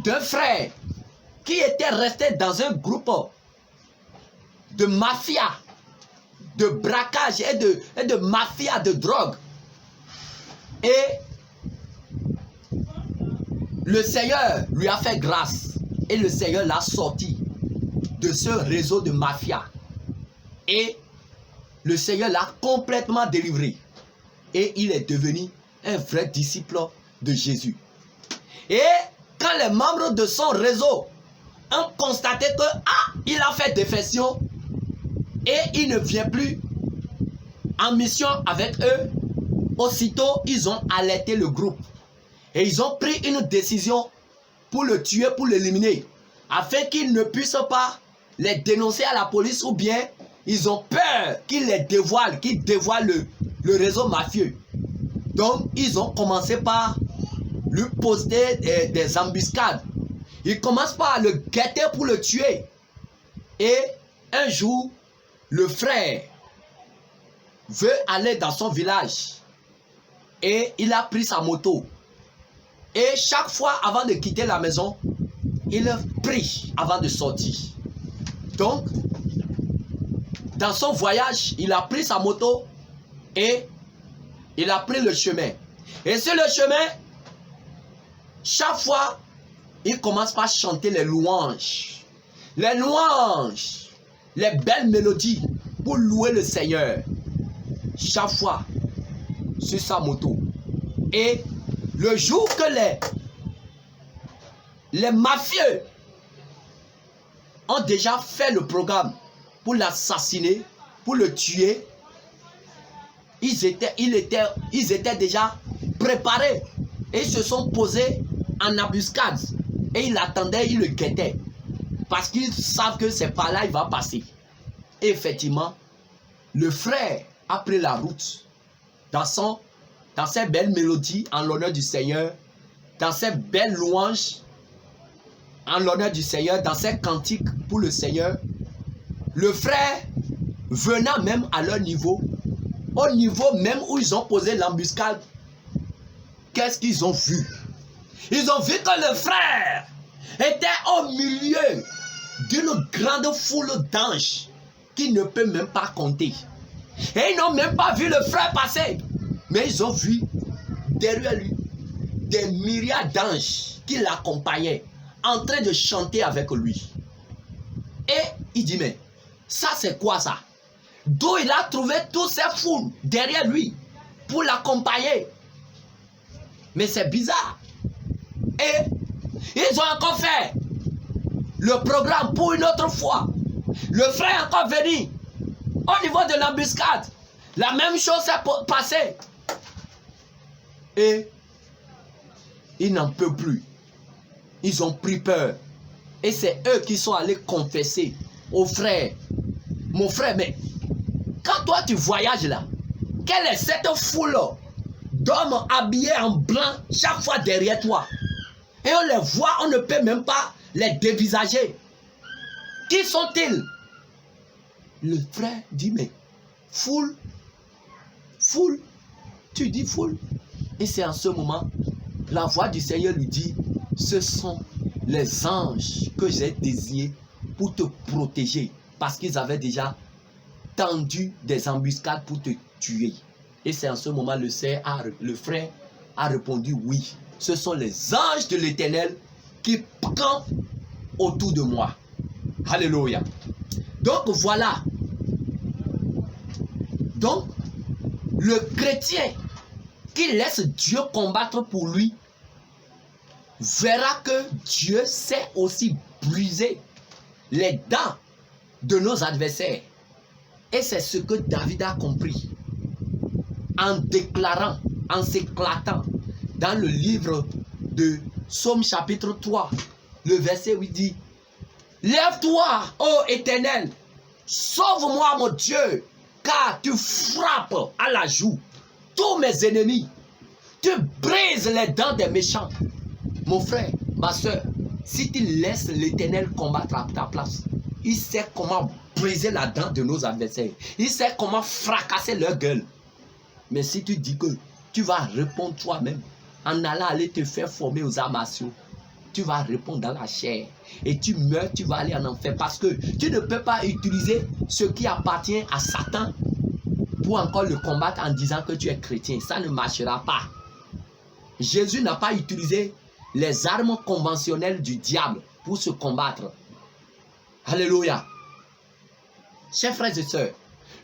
d'un frère qui était resté dans un groupe de mafia, de braquage et de mafia de drogue. Et le Seigneur lui a fait grâce. Et le Seigneur l'a sorti de ce réseau de mafia. Et le Seigneur l'a complètement délivré. Et il est devenu un vrai disciple de Jésus. Et quand les membres de son réseau ont constaté que il a fait défection et il ne vient plus en mission avec eux, aussitôt ils ont alerté le groupe. Et ils ont pris une décision pour le tuer, pour l'éliminer, afin qu'ils ne puissent pas les dénoncer à la police, ou bien ils ont peur qu'ils les dévoilent, qu'ils dévoilent le réseau mafieux. Donc, ils ont commencé par lui poser des embuscades. Ils commencent par le guetter pour le tuer. Et un jour, le frère veut aller dans son village et il a pris sa moto. Et chaque fois, avant de quitter la maison, il prie avant de sortir. Donc, dans son voyage, il a pris sa moto et il a pris le chemin. Et sur le chemin, chaque fois, il commence par chanter les louanges. Les louanges, les belles mélodies pour louer le Seigneur. Chaque fois, sur sa moto. Et le jour que les mafieux ont déjà fait le programme pour l'assassiner, pour le tuer, ils étaient déjà préparés et ils se sont posés en embuscade et ils l'attendaient, ils le guettaient parce qu'ils savent que c'est par là il va passer. Et effectivement, le frère a pris la route dans ses belles mélodies en l'honneur du Seigneur, dans ses belles louanges en l'honneur du Seigneur, dans ses cantiques pour le Seigneur. Le frère venant même à leur niveau, au niveau même où ils ont posé l'embuscade, qu'est-ce qu'ils ont vu? Ils ont vu que le frère était au milieu d'une grande foule d'anges qui ne peut même pas compter. Et ils n'ont même pas vu le frère passer. Mais ils ont vu derrière lui des myriades d'anges qui l'accompagnaient, en train de chanter avec lui. Et il dit, mais ça c'est quoi ça? D'où il a trouvé toutes ces foules derrière lui pour l'accompagner? Mais c'est bizarre. Et ils ont encore fait le programme pour une autre fois. Le frère est encore venu au niveau de l'embuscade. La même chose s'est passée. Et ils n'en peuvent plus. Ils ont pris peur. Et c'est eux qui sont allés confesser au frère. Mon frère, mais quand toi tu voyages là, quelle est cette foule d'hommes habillés en blanc chaque fois derrière toi? Et on les voit, on ne peut même pas les dévisager. Qui sont-ils? Le frère dit, mais foule, tu dis foule. Et c'est en ce moment, la voix du Seigneur lui dit, ce sont les anges que j'ai désignés pour te protéger. Parce qu'ils avaient déjà tendu des embuscades pour te tuer. Et c'est en ce moment, le frère a répondu, oui, ce sont les anges de l'Éternel qui campent autour de moi. Alléluia. Donc voilà. Donc, le chrétien qui laisse Dieu combattre pour lui verra que Dieu sait aussi briser les dents de nos adversaires. Et c'est ce que David a compris en déclarant, en s'éclatant dans le livre de Psaume chapitre 3, le verset 8 dit, lève-toi, ô Éternel, sauve-moi mon Dieu, car tu frappes à la joue tous mes ennemis, tu brises les dents des méchants. Mon frère, ma soeur, si tu laisses l'Éternel combattre à ta place, il sait comment briser la dent de nos adversaires. Il sait comment fracasser leur gueule. Mais si tu dis que tu vas répondre toi-même, en allant aller te faire former aux arts martiaux, tu vas répondre dans la chair. Et tu meurs, tu vas aller en enfer. Parce que tu ne peux pas utiliser ce qui appartient à Satan pour encore le combattre en disant que tu es chrétien. Ça ne marchera pas. Jésus n'a pas utilisé les armes conventionnelles du diable pour se combattre. Alléluia. Chers frères et sœurs,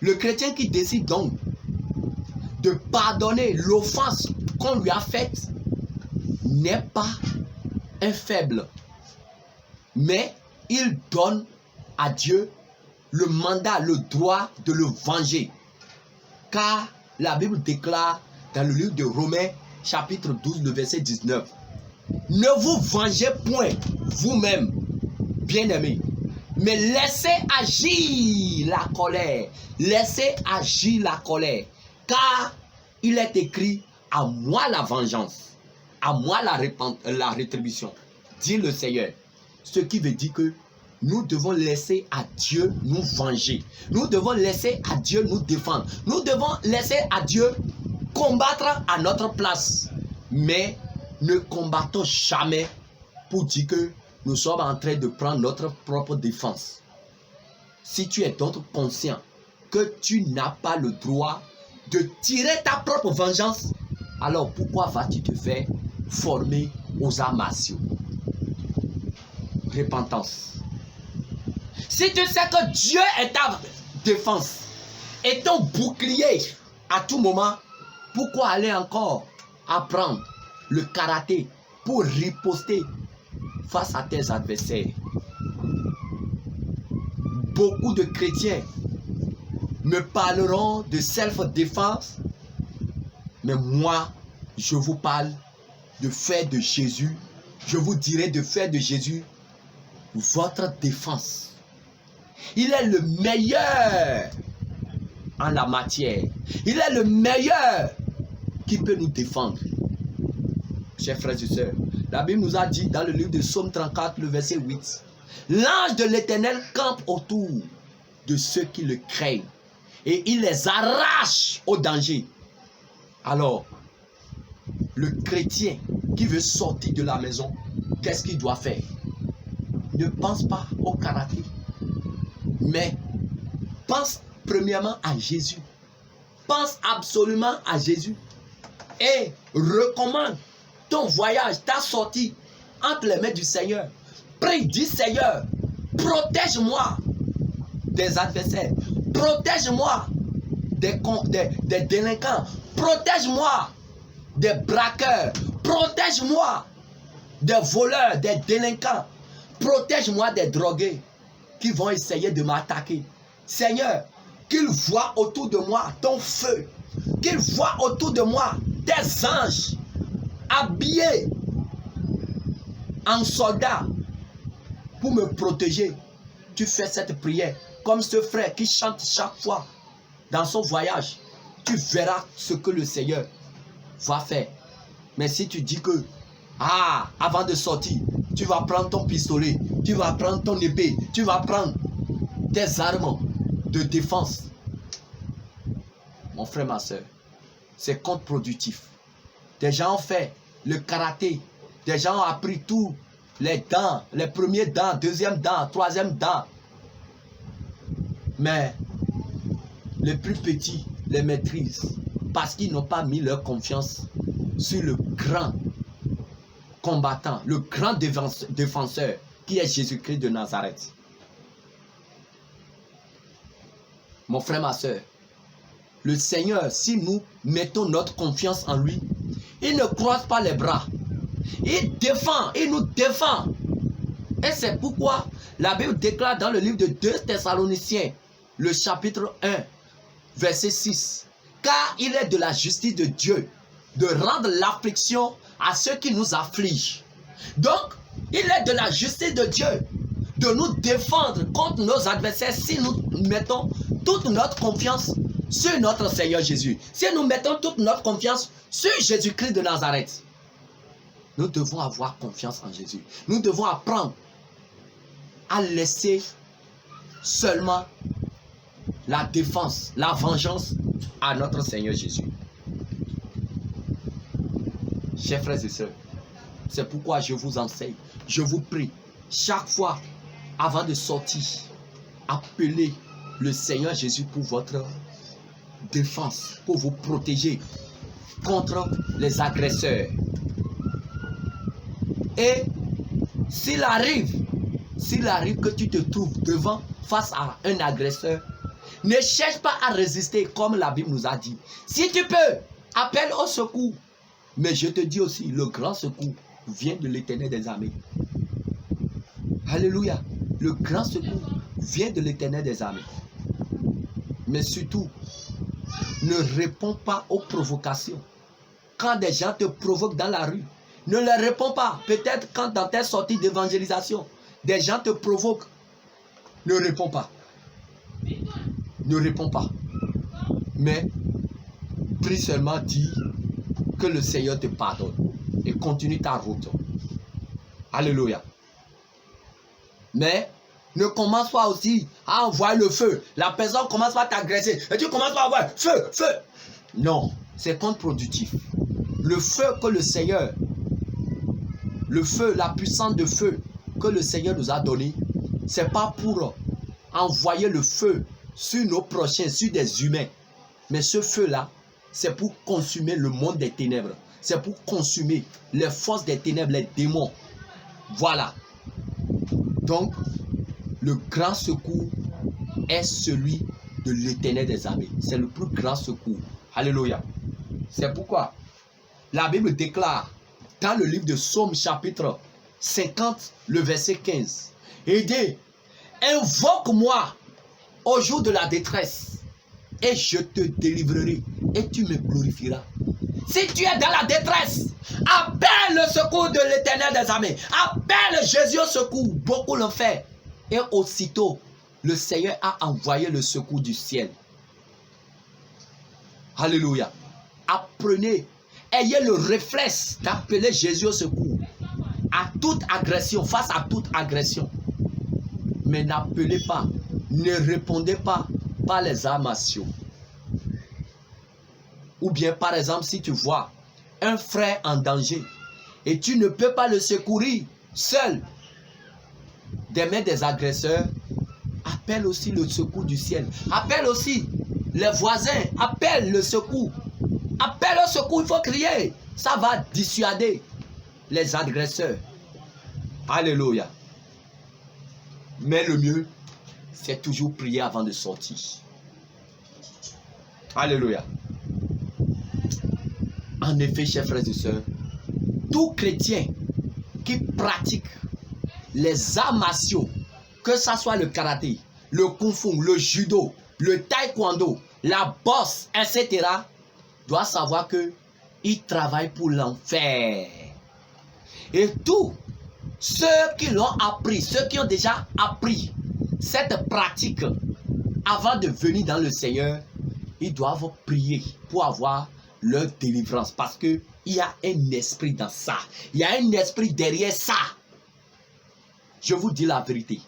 le chrétien qui décide donc de pardonner l'offense qu'on lui a faite n'est pas un faible, mais il donne à Dieu le mandat, le droit de le venger. Car la Bible déclare dans le livre de Romains, chapitre 12, le verset 19, ne vous vengez point vous-même, bien-aimés, mais laissez agir la colère. Laissez agir la colère. Car il est écrit, à moi la vengeance, à moi la rétribution, dit le Seigneur. Ce qui veut dire que nous devons laisser à Dieu nous venger. Nous devons laisser à Dieu nous défendre. Nous devons laisser à Dieu combattre à notre place. Mais ne combattons jamais pour dire que nous sommes en train de prendre notre propre défense. Si tu es donc conscient que tu n'as pas le droit de tirer ta propre vengeance, alors pourquoi vas-tu te faire former aux arts martiaux. Repentance. Si tu sais que Dieu est ta défense et ton bouclier à tout moment, pourquoi aller encore apprendre le karaté pour riposter face à tes adversaires? Beaucoup de chrétiens me parleront de self-défense, mais moi, je vous parle de faire de Jésus, je vous dirai de faire de Jésus votre défense. Il est le meilleur en la matière. Il est le meilleur qui peut nous défendre. Chers frères et sœurs, la Bible nous a dit dans le livre de Psaume 34, le verset 8, l'ange de l'Éternel campe autour de ceux qui le craignent et il les arrache au danger. Alors, le chrétien qui veut sortir de la maison, qu'est-ce qu'il doit faire? Ne pense pas au karaté, mais pense premièrement à Jésus. Pense absolument à Jésus et recommande ton voyage, ta sortie entre les mains du Seigneur. Prie, dis Seigneur, protège-moi des adversaires, protège-moi des délinquants, protège-moi des braqueurs, protège-moi des voleurs, des délinquants, protège-moi des drogués qui vont essayer de m'attaquer. Seigneur, qu'ils voient autour de moi ton feu, qu'ils voient autour de moi des anges habillés en soldats pour me protéger. Tu fais cette prière comme ce frère qui chante chaque fois dans son voyage. Tu verras ce que le Seigneur va faire. Mais si tu dis que avant de sortir, tu vas prendre ton pistolet, tu vas prendre ton épée, tu vas prendre tes armes de défense, mon frère, ma soeur, c'est contre-productif. Des gens ont fait le karaté, des gens ont appris tout, les dents, les premiers dents, deuxième dents, troisième dents. Mais les plus petits les maîtrisent parce qu'ils n'ont pas mis leur confiance sur le grand combattant, le grand défenseur qui est Jésus-Christ de Nazareth. Mon frère, ma soeur, le Seigneur, si nous mettons notre confiance en lui, il ne croise pas les bras. Il défend, il nous défend. Et c'est pourquoi la Bible déclare dans le livre de 2 Thessaloniciens, le chapitre 1, verset 6, car il est de la justice de Dieu de rendre l'affliction à ceux qui nous affligent. Donc, il est de la justice de Dieu de nous défendre contre nos adversaires si nous mettons toute notre confiance sur notre Seigneur Jésus. Si nous mettons toute notre confiance sur Jésus-Christ de Nazareth. Nous devons avoir confiance en Jésus. Nous devons apprendre à laisser seulement la défense, la vengeance à notre Seigneur Jésus. Chers frères et sœurs, c'est pourquoi je vous enseigne, je vous prie, chaque fois avant de sortir, appelez le Seigneur Jésus pour votre défense, pour vous protéger contre les agresseurs. Et s'il arrive que tu te trouves face à un agresseur, ne cherche pas à résister comme la Bible nous a dit. Si tu peux, appelle au secours. Mais je te dis aussi, le grand secours vient de l'Éternel des armées. Alléluia. Le grand secours vient de l'Éternel des armées. Mais surtout, ne réponds pas aux provocations. Quand des gens te provoquent dans la rue, ne leur réponds pas. Peut-être quand dans tes sorties d'évangélisation, des gens te provoquent. Ne réponds pas. Ne réponds pas. Mais prie seulement, dis que le Seigneur te pardonne et continue ta route. Alléluia. Mais ne commence pas aussi à envoyer le feu. La personne commence pas à t'agresser et tu commences pas à envoyer feu, feu. Non, c'est contre-productif. Le feu que le Seigneur, le feu, la puissance de feu que le Seigneur nous a donné, c'est pas pour envoyer le feu sur nos prochains, sur des humains. Mais ce feu-là, c'est pour consumer le monde des ténèbres. c'est pour consumer les forces des ténèbres, les démons. Voilà. Donc, le grand secours est celui de l'Éternel des armées. C'est le plus grand secours. Alléluia. C'est pourquoi la Bible déclare dans le livre de Psaume chapitre 50, le verset 15. Il dit, invoque-moi au jour de la détresse et je te délivrerai et tu me glorifieras. Si tu es dans la détresse, appelle le secours de l'Éternel des armées. Appelle Jésus au secours. Beaucoup l'ont fait. Et aussitôt, le Seigneur a envoyé le secours du ciel. Alléluia. Apprenez, ayez le réflexe d'appeler Jésus au secours. À toute agression, face à toute agression. Mais n'appelez pas, ne répondez pas par les armes à cieux. Ou bien par exemple, si tu vois un frère en danger et tu ne peux pas le secourir seul des mains des agresseurs, appelle aussi le secours du ciel. Appelle aussi les voisins, appelle le secours. Appelle au secours, il faut crier. Ça va dissuader les agresseurs. Alléluia. Mais le mieux, c'est toujours prier avant de sortir. Alléluia. En effet, chers frères et sœurs, tout chrétien qui pratique les arts martiaux, que ce soit le karaté, le kung fu, le judo, le taekwondo, la boxe, etc., doit savoir qu'il travaille pour l'enfer. Et tous ceux qui l'ont appris, ceux qui ont déjà appris cette pratique avant de venir dans le Seigneur, ils doivent prier pour avoir leur délivrance. Parce qu'il y a un esprit dans ça. Il y a un esprit derrière ça. Je vous dis la vérité.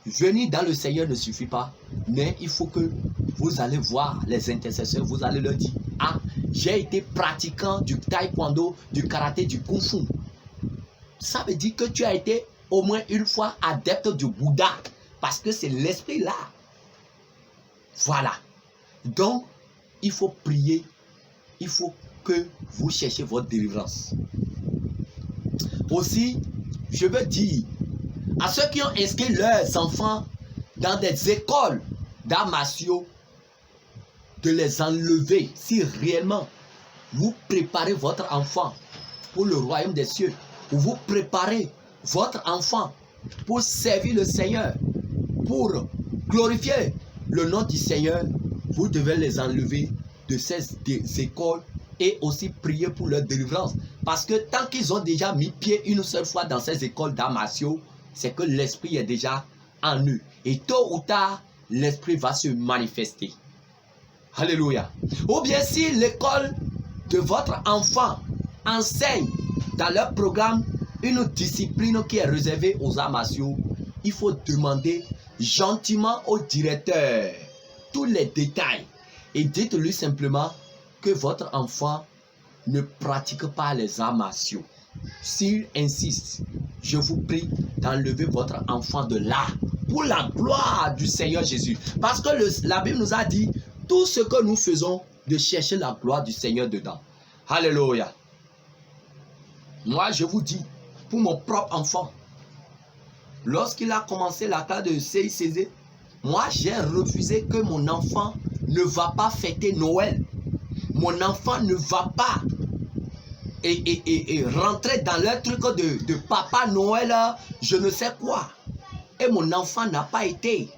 Venir dans le Seigneur ne suffit pas. Mais il faut que vous allez voir les intercesseurs. Vous allez leur dire, ah, j'ai été pratiquant du taekwondo, du karaté, du kung fu. Ça veut dire que tu as été au moins une fois adepte du Bouddha. Parce que c'est l'esprit là. Voilà. Donc, il faut prier. Il faut que vous cherchiez votre délivrance. Aussi, je veux dire à ceux qui ont inscrit leurs enfants dans des écoles d'arts martiaux, de les enlever si réellement vous préparez votre enfant pour le royaume des cieux, ou vous préparez votre enfant pour servir le Seigneur, pour glorifier le nom du Seigneur, vous devez les enlever de ces écoles et aussi prier pour leur délivrance. Parce que tant qu'ils ont déjà mis pied une seule fois dans ces écoles d'arts martiaux, c'est que l'esprit est déjà en eux. Et tôt ou tard, l'esprit va se manifester. Alléluia. Ou bien si l'école de votre enfant enseigne dans leur programme une discipline qui est réservée aux arts martiaux, il faut demander gentiment au directeur tous les détails. Et dites-lui simplement que votre enfant ne pratique pas les arts martiaux. S'il insiste, je vous prie d'enlever votre enfant de là pour la gloire du Seigneur Jésus. Parce que la Bible nous a dit tout ce que nous faisons de chercher la gloire du Seigneur dedans. Alléluia. Moi, je vous dis, pour mon propre enfant, lorsqu'il a commencé la classe de CICZ, moi, j'ai refusé que mon enfant ne va pas fêter Noël. Mon enfant ne va pas et rentrer dans leur truc de Papa Noël, je ne sais quoi. Et mon enfant n'a pas été.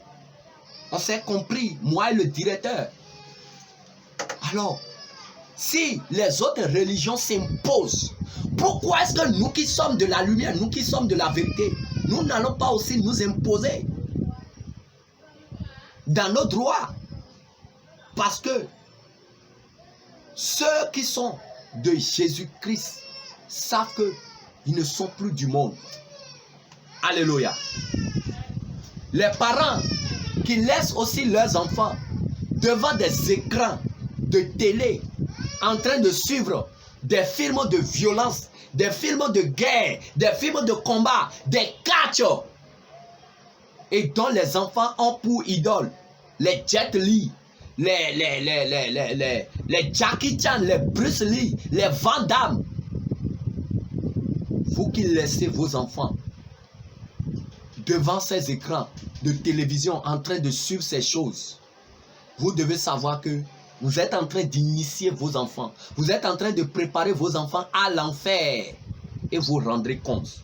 On s'est compris, moi et le directeur. Alors, si les autres religions s'imposent, pourquoi est-ce que nous qui sommes de la lumière, nous qui sommes de la vérité, nous n'allons pas aussi nous imposer dans nos droits? Parce que ceux qui sont de Jésus-Christ savent qu'ils ne sont plus du monde. Alléluia. Les parents qui laissent aussi leurs enfants devant des écrans de télé en train de suivre des films de violence, des films de guerre, des films de combat, des catch, et dont les enfants ont pour idole les Jet Li, les Jackie Chan, les Bruce Lee, les Van Damme. Vous qui laissez vos enfants devant ces écrans de télévision en train de suivre ces choses, vous devez savoir que vous êtes en train d'initier vos enfants. Vous êtes en train de préparer vos enfants à l'enfer. Et vous vous rendrez compte.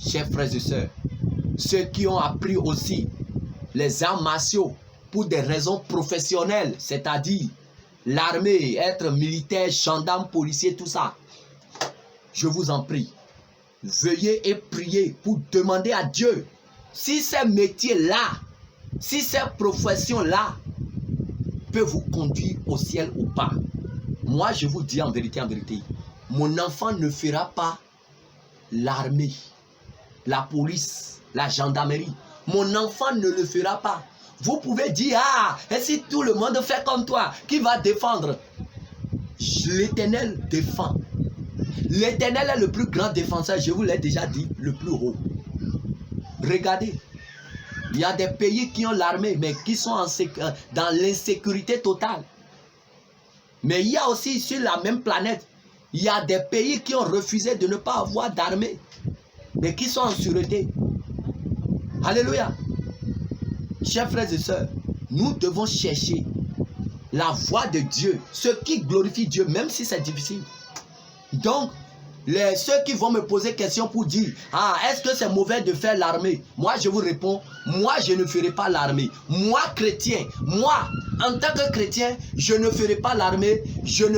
Chers frères et sœurs, ceux qui ont appris aussi les arts martiaux pour des raisons professionnelles, c'est-à-dire l'armée, être militaire, gendarme, policier, tout ça, je vous en prie, veuillez et priez pour demander à Dieu si ces métiers-là, si ces professions-là peut vous conduire au ciel ou pas. Moi, je vous dis en vérité, mon enfant ne fera pas l'armée, la police, la gendarmerie. Mon enfant ne le fera pas. Vous pouvez dire, ah, et si tout le monde fait comme toi, qui va défendre? L'Éternel défend. L'Éternel est le plus grand défenseur, je vous l'ai déjà dit, le plus haut. Regardez. Il y a des pays qui ont l'armée, mais qui sont dans l'insécurité totale. Mais il y a aussi sur la même planète, il y a des pays qui ont refusé de ne pas avoir d'armée, mais qui sont en sûreté. Alléluia. Chers frères et sœurs, nous devons chercher la voie de Dieu, ce qui glorifie Dieu, même si c'est difficile. Donc, ceux qui vont me poser question pour dire, ah, est-ce que c'est mauvais de faire l'armée? Moi, je vous réponds, moi, je ne ferai pas l'armée. Moi, chrétien, moi, en tant que chrétien, je ne ferai pas l'armée.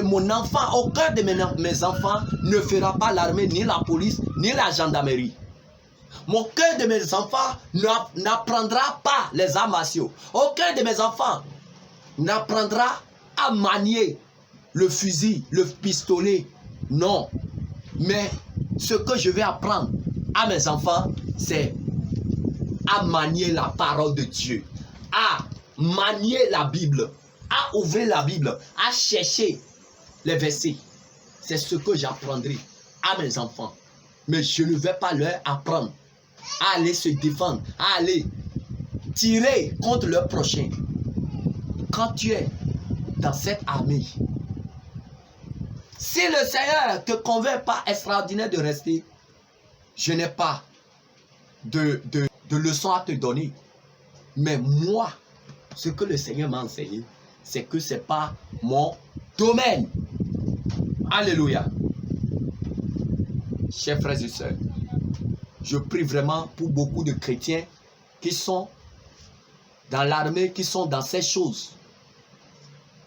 Mon enfant, aucun de mes enfants ne fera pas l'armée, ni la police, ni la gendarmerie. Aucun de mes enfants n'apprendra pas les arts martiaux. Aucun de mes enfants n'apprendra à manier le fusil, le pistolet. Non. Mais ce que je vais apprendre à mes enfants, c'est à manier la parole de Dieu, à manier la Bible, à ouvrir la Bible, à chercher les versets. C'est ce que j'apprendrai à mes enfants. Mais je ne vais pas leur apprendre à aller se défendre, à aller tirer contre leur prochain. Quand tu es dans cette armée, si le Seigneur ne te convainc pas extraordinaire de rester, je n'ai pas de leçon à te donner. Mais moi, ce que le Seigneur m'a enseigné, c'est que ce n'est pas mon domaine. Alléluia. Chers frères et sœurs, je prie vraiment pour beaucoup de chrétiens qui sont dans l'armée, qui sont dans ces choses.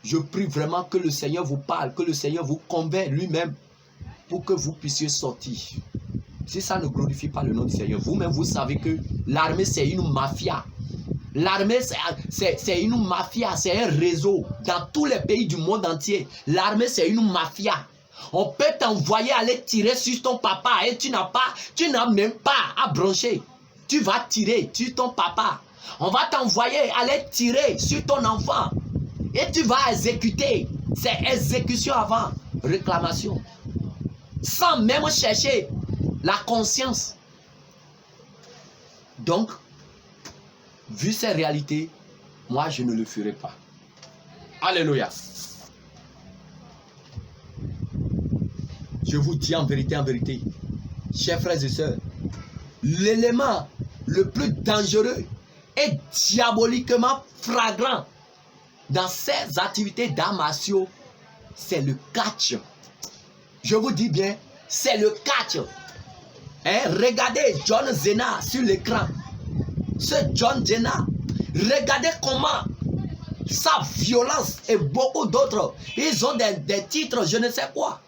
Je prie vraiment que le Seigneur vous parle, que le Seigneur vous convainc lui-même pour que vous puissiez sortir. Si ça ne glorifie pas le nom du Seigneur, vous-même vous savez que l'armée c'est une mafia. L'armée c'est une mafia, c'est un réseau dans tous les pays du monde entier. L'armée c'est une mafia. On peut t'envoyer aller tirer sur ton papa et tu n'as même pas à brancher. Tu vas tirer sur ton papa. On va t'envoyer aller tirer sur ton enfant. Et tu vas exécuter. C'est exécution avant réclamation. Sans même chercher la conscience. Donc, vu ces réalités, moi je ne le ferai pas. Alléluia. Je vous dis en vérité, chers frères et sœurs, l'élément le plus dangereux et diaboliquement flagrant dans ces activités d'arts martiaux, c'est le catch. Je vous dis bien, c'est le catch. Regardez John Cena sur l'écran. Ce John Cena, regardez comment sa violence et beaucoup d'autres, ils ont des titres, je ne sais quoi.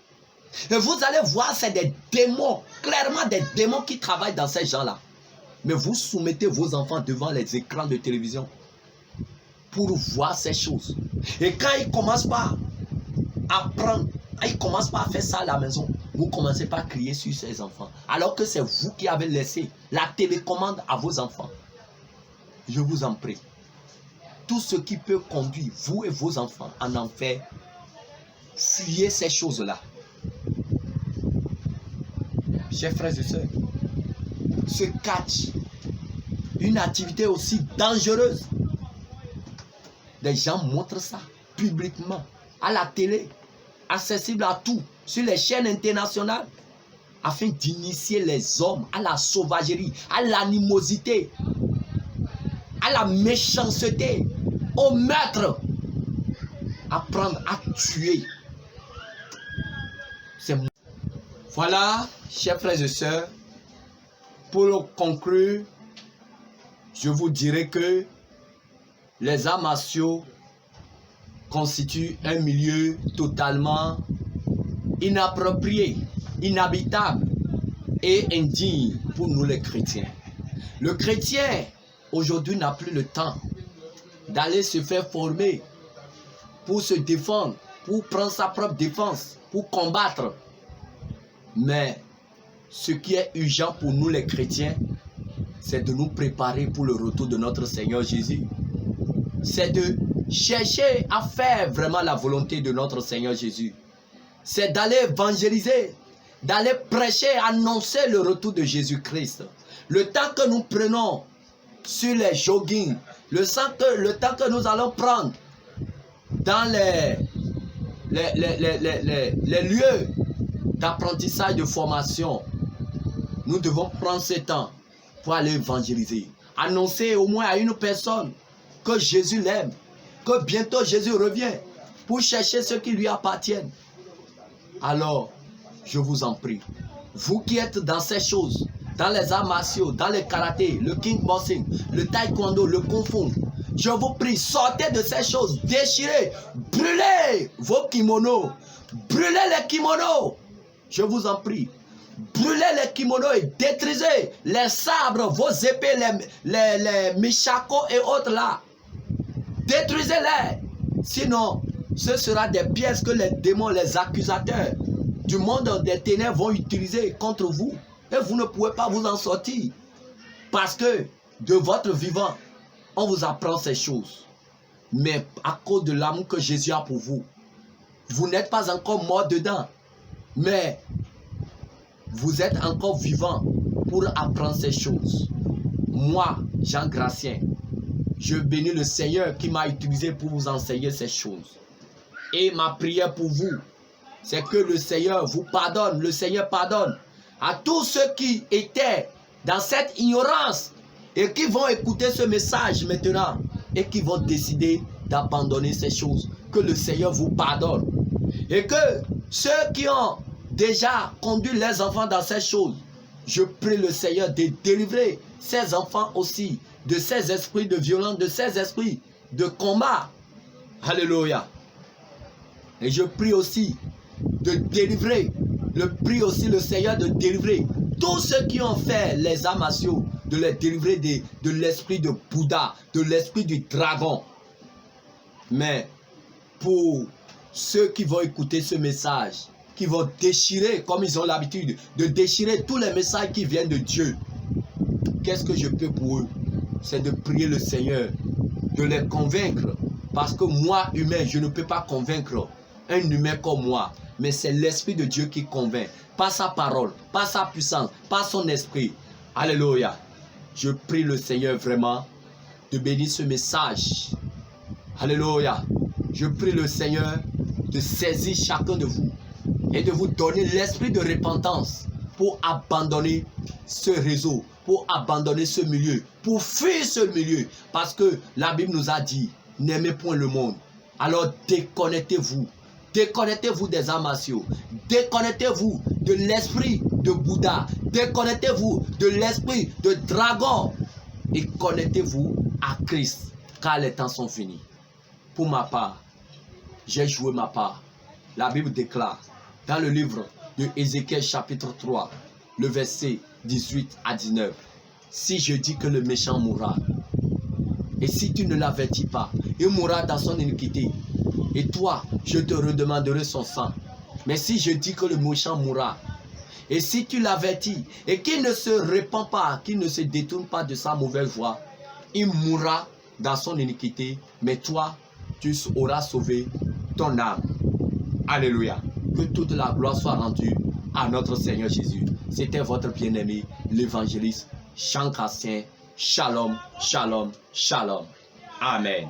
Et vous allez voir, c'est des démons, clairement des démons qui travaillent dans ces gens-là. Mais vous soumettez vos enfants devant les écrans de télévision pour voir ces choses. Et quand ils ne commencent pas à apprendre, ils ne commencent pas à faire ça à la maison, vous commencez pas à crier sur ces enfants. Alors que c'est vous qui avez laissé la télécommande à vos enfants. Je vous en prie. Tout ce qui peut conduire vous et vos enfants en enfer, fuyez ces choses-là. Chers frères et sœurs, ce catch, une activité aussi dangereuse des gens montrent ça publiquement, à la télé, accessible à tout, sur les chaînes internationales, afin d'initier les hommes à la sauvagerie, à l'animosité, à la méchanceté, au meurtre, apprendre à tuer. Voilà, chers frères et sœurs, pour conclure, je vous dirai que les arts martiaux constituent un milieu totalement inapproprié, inhabitable et indigne pour nous les chrétiens. Le chrétien, aujourd'hui, n'a plus le temps d'aller se faire former pour se défendre, pour prendre sa propre défense, pour combattre. Mais ce qui est urgent pour nous les chrétiens, c'est de nous préparer pour le retour de notre Seigneur Jésus. C'est de chercher à faire vraiment la volonté de notre Seigneur Jésus. C'est d'aller évangéliser, d'aller prêcher, annoncer le retour de Jésus-Christ. Le temps que nous prenons sur les jogging, le temps que nous allons prendre dans les lieux d'apprentissage, de formation, nous devons prendre ce temps pour aller évangéliser. Annoncer au moins à une personne que Jésus l'aime, que bientôt Jésus revient pour chercher ceux qui lui appartiennent. Alors, je vous en prie, vous qui êtes dans ces choses, dans les arts martiaux, dans le karaté, le kickboxing, le taekwondo, le kung fu, je vous prie, sortez de ces choses, déchirez, brûlez vos kimonos, brûlez les kimonos, je vous en prie. Brûlez les kimonos et détruisez les sabres, vos épées, les michakos et autres là. Détruisez-les. Sinon, ce sera des pièces que les démons, les accusateurs du monde des ténèbres vont utiliser contre vous. Et vous ne pouvez pas vous en sortir. Parce que de votre vivant, on vous apprend ces choses. Mais à cause de l'amour que Jésus a pour vous, vous n'êtes pas encore mort dedans. Mais vous êtes encore vivant pour apprendre ces choses. Moi, Jean Gratien, je bénis le Seigneur qui m'a utilisé pour vous enseigner ces choses. Et ma prière pour vous, c'est que le Seigneur vous pardonne, le Seigneur pardonne à tous ceux qui étaient dans cette ignorance et qui vont écouter ce message maintenant et qui vont décider d'abandonner ces choses. Que le Seigneur vous pardonne. Et que ceux qui ont déjà conduit les enfants dans ces choses, je prie le Seigneur de délivrer ces enfants aussi de ces esprits de violence, de ces esprits de combat. Alléluia. Et je prie aussi de délivrer, prie aussi le Seigneur de délivrer tous ceux qui ont fait les arts martiaux, de les délivrer de l'esprit de Bouddha, de l'esprit du dragon. Mais pour ceux qui vont écouter ce message, qui vont déchirer, comme ils ont l'habitude, de déchirer tous les messages qui viennent de Dieu, qu'est-ce que je peux pour eux? C'est de prier le Seigneur, de les convaincre. Parce que moi, humain, je ne peux pas convaincre un humain comme moi. Mais c'est l'Esprit de Dieu qui convainc. Pas sa parole, pas sa puissance, pas son esprit. Alléluia. Je prie le Seigneur vraiment de bénir ce message. Alléluia. Je prie le Seigneur de saisir chacun de vous et de vous donner l'esprit de repentance pour abandonner ce réseau, pour abandonner ce milieu, pour fuir ce milieu. Parce que la Bible nous a dit, n'aimez point le monde. Alors déconnectez-vous. Déconnectez-vous des arts martiaux. Déconnectez-vous de l'esprit de Bouddha. Déconnectez-vous de l'esprit de dragon. Et connectez-vous à Christ, car les temps sont finis. Pour ma part, j'ai joué ma part. La Bible déclare dans le livre de Ézéchiel chapitre 3, le verset 18 à 19. Si je dis que le méchant mourra, et si tu ne l'avertis pas, il mourra dans son iniquité, et toi, je te redemanderai son sang. Mais si je dis que le méchant mourra, et si tu l'avertis, et qu'il ne se répand pas, qu'il ne se détourne pas de sa mauvaise voie, il mourra dans son iniquité, mais toi, tu auras sauvé ton âme. Alléluia. Que toute la gloire soit rendue à notre Seigneur Jésus. C'était votre bien-aimé, l'évangéliste Jean Gratien. Shalom, shalom, shalom. Amen.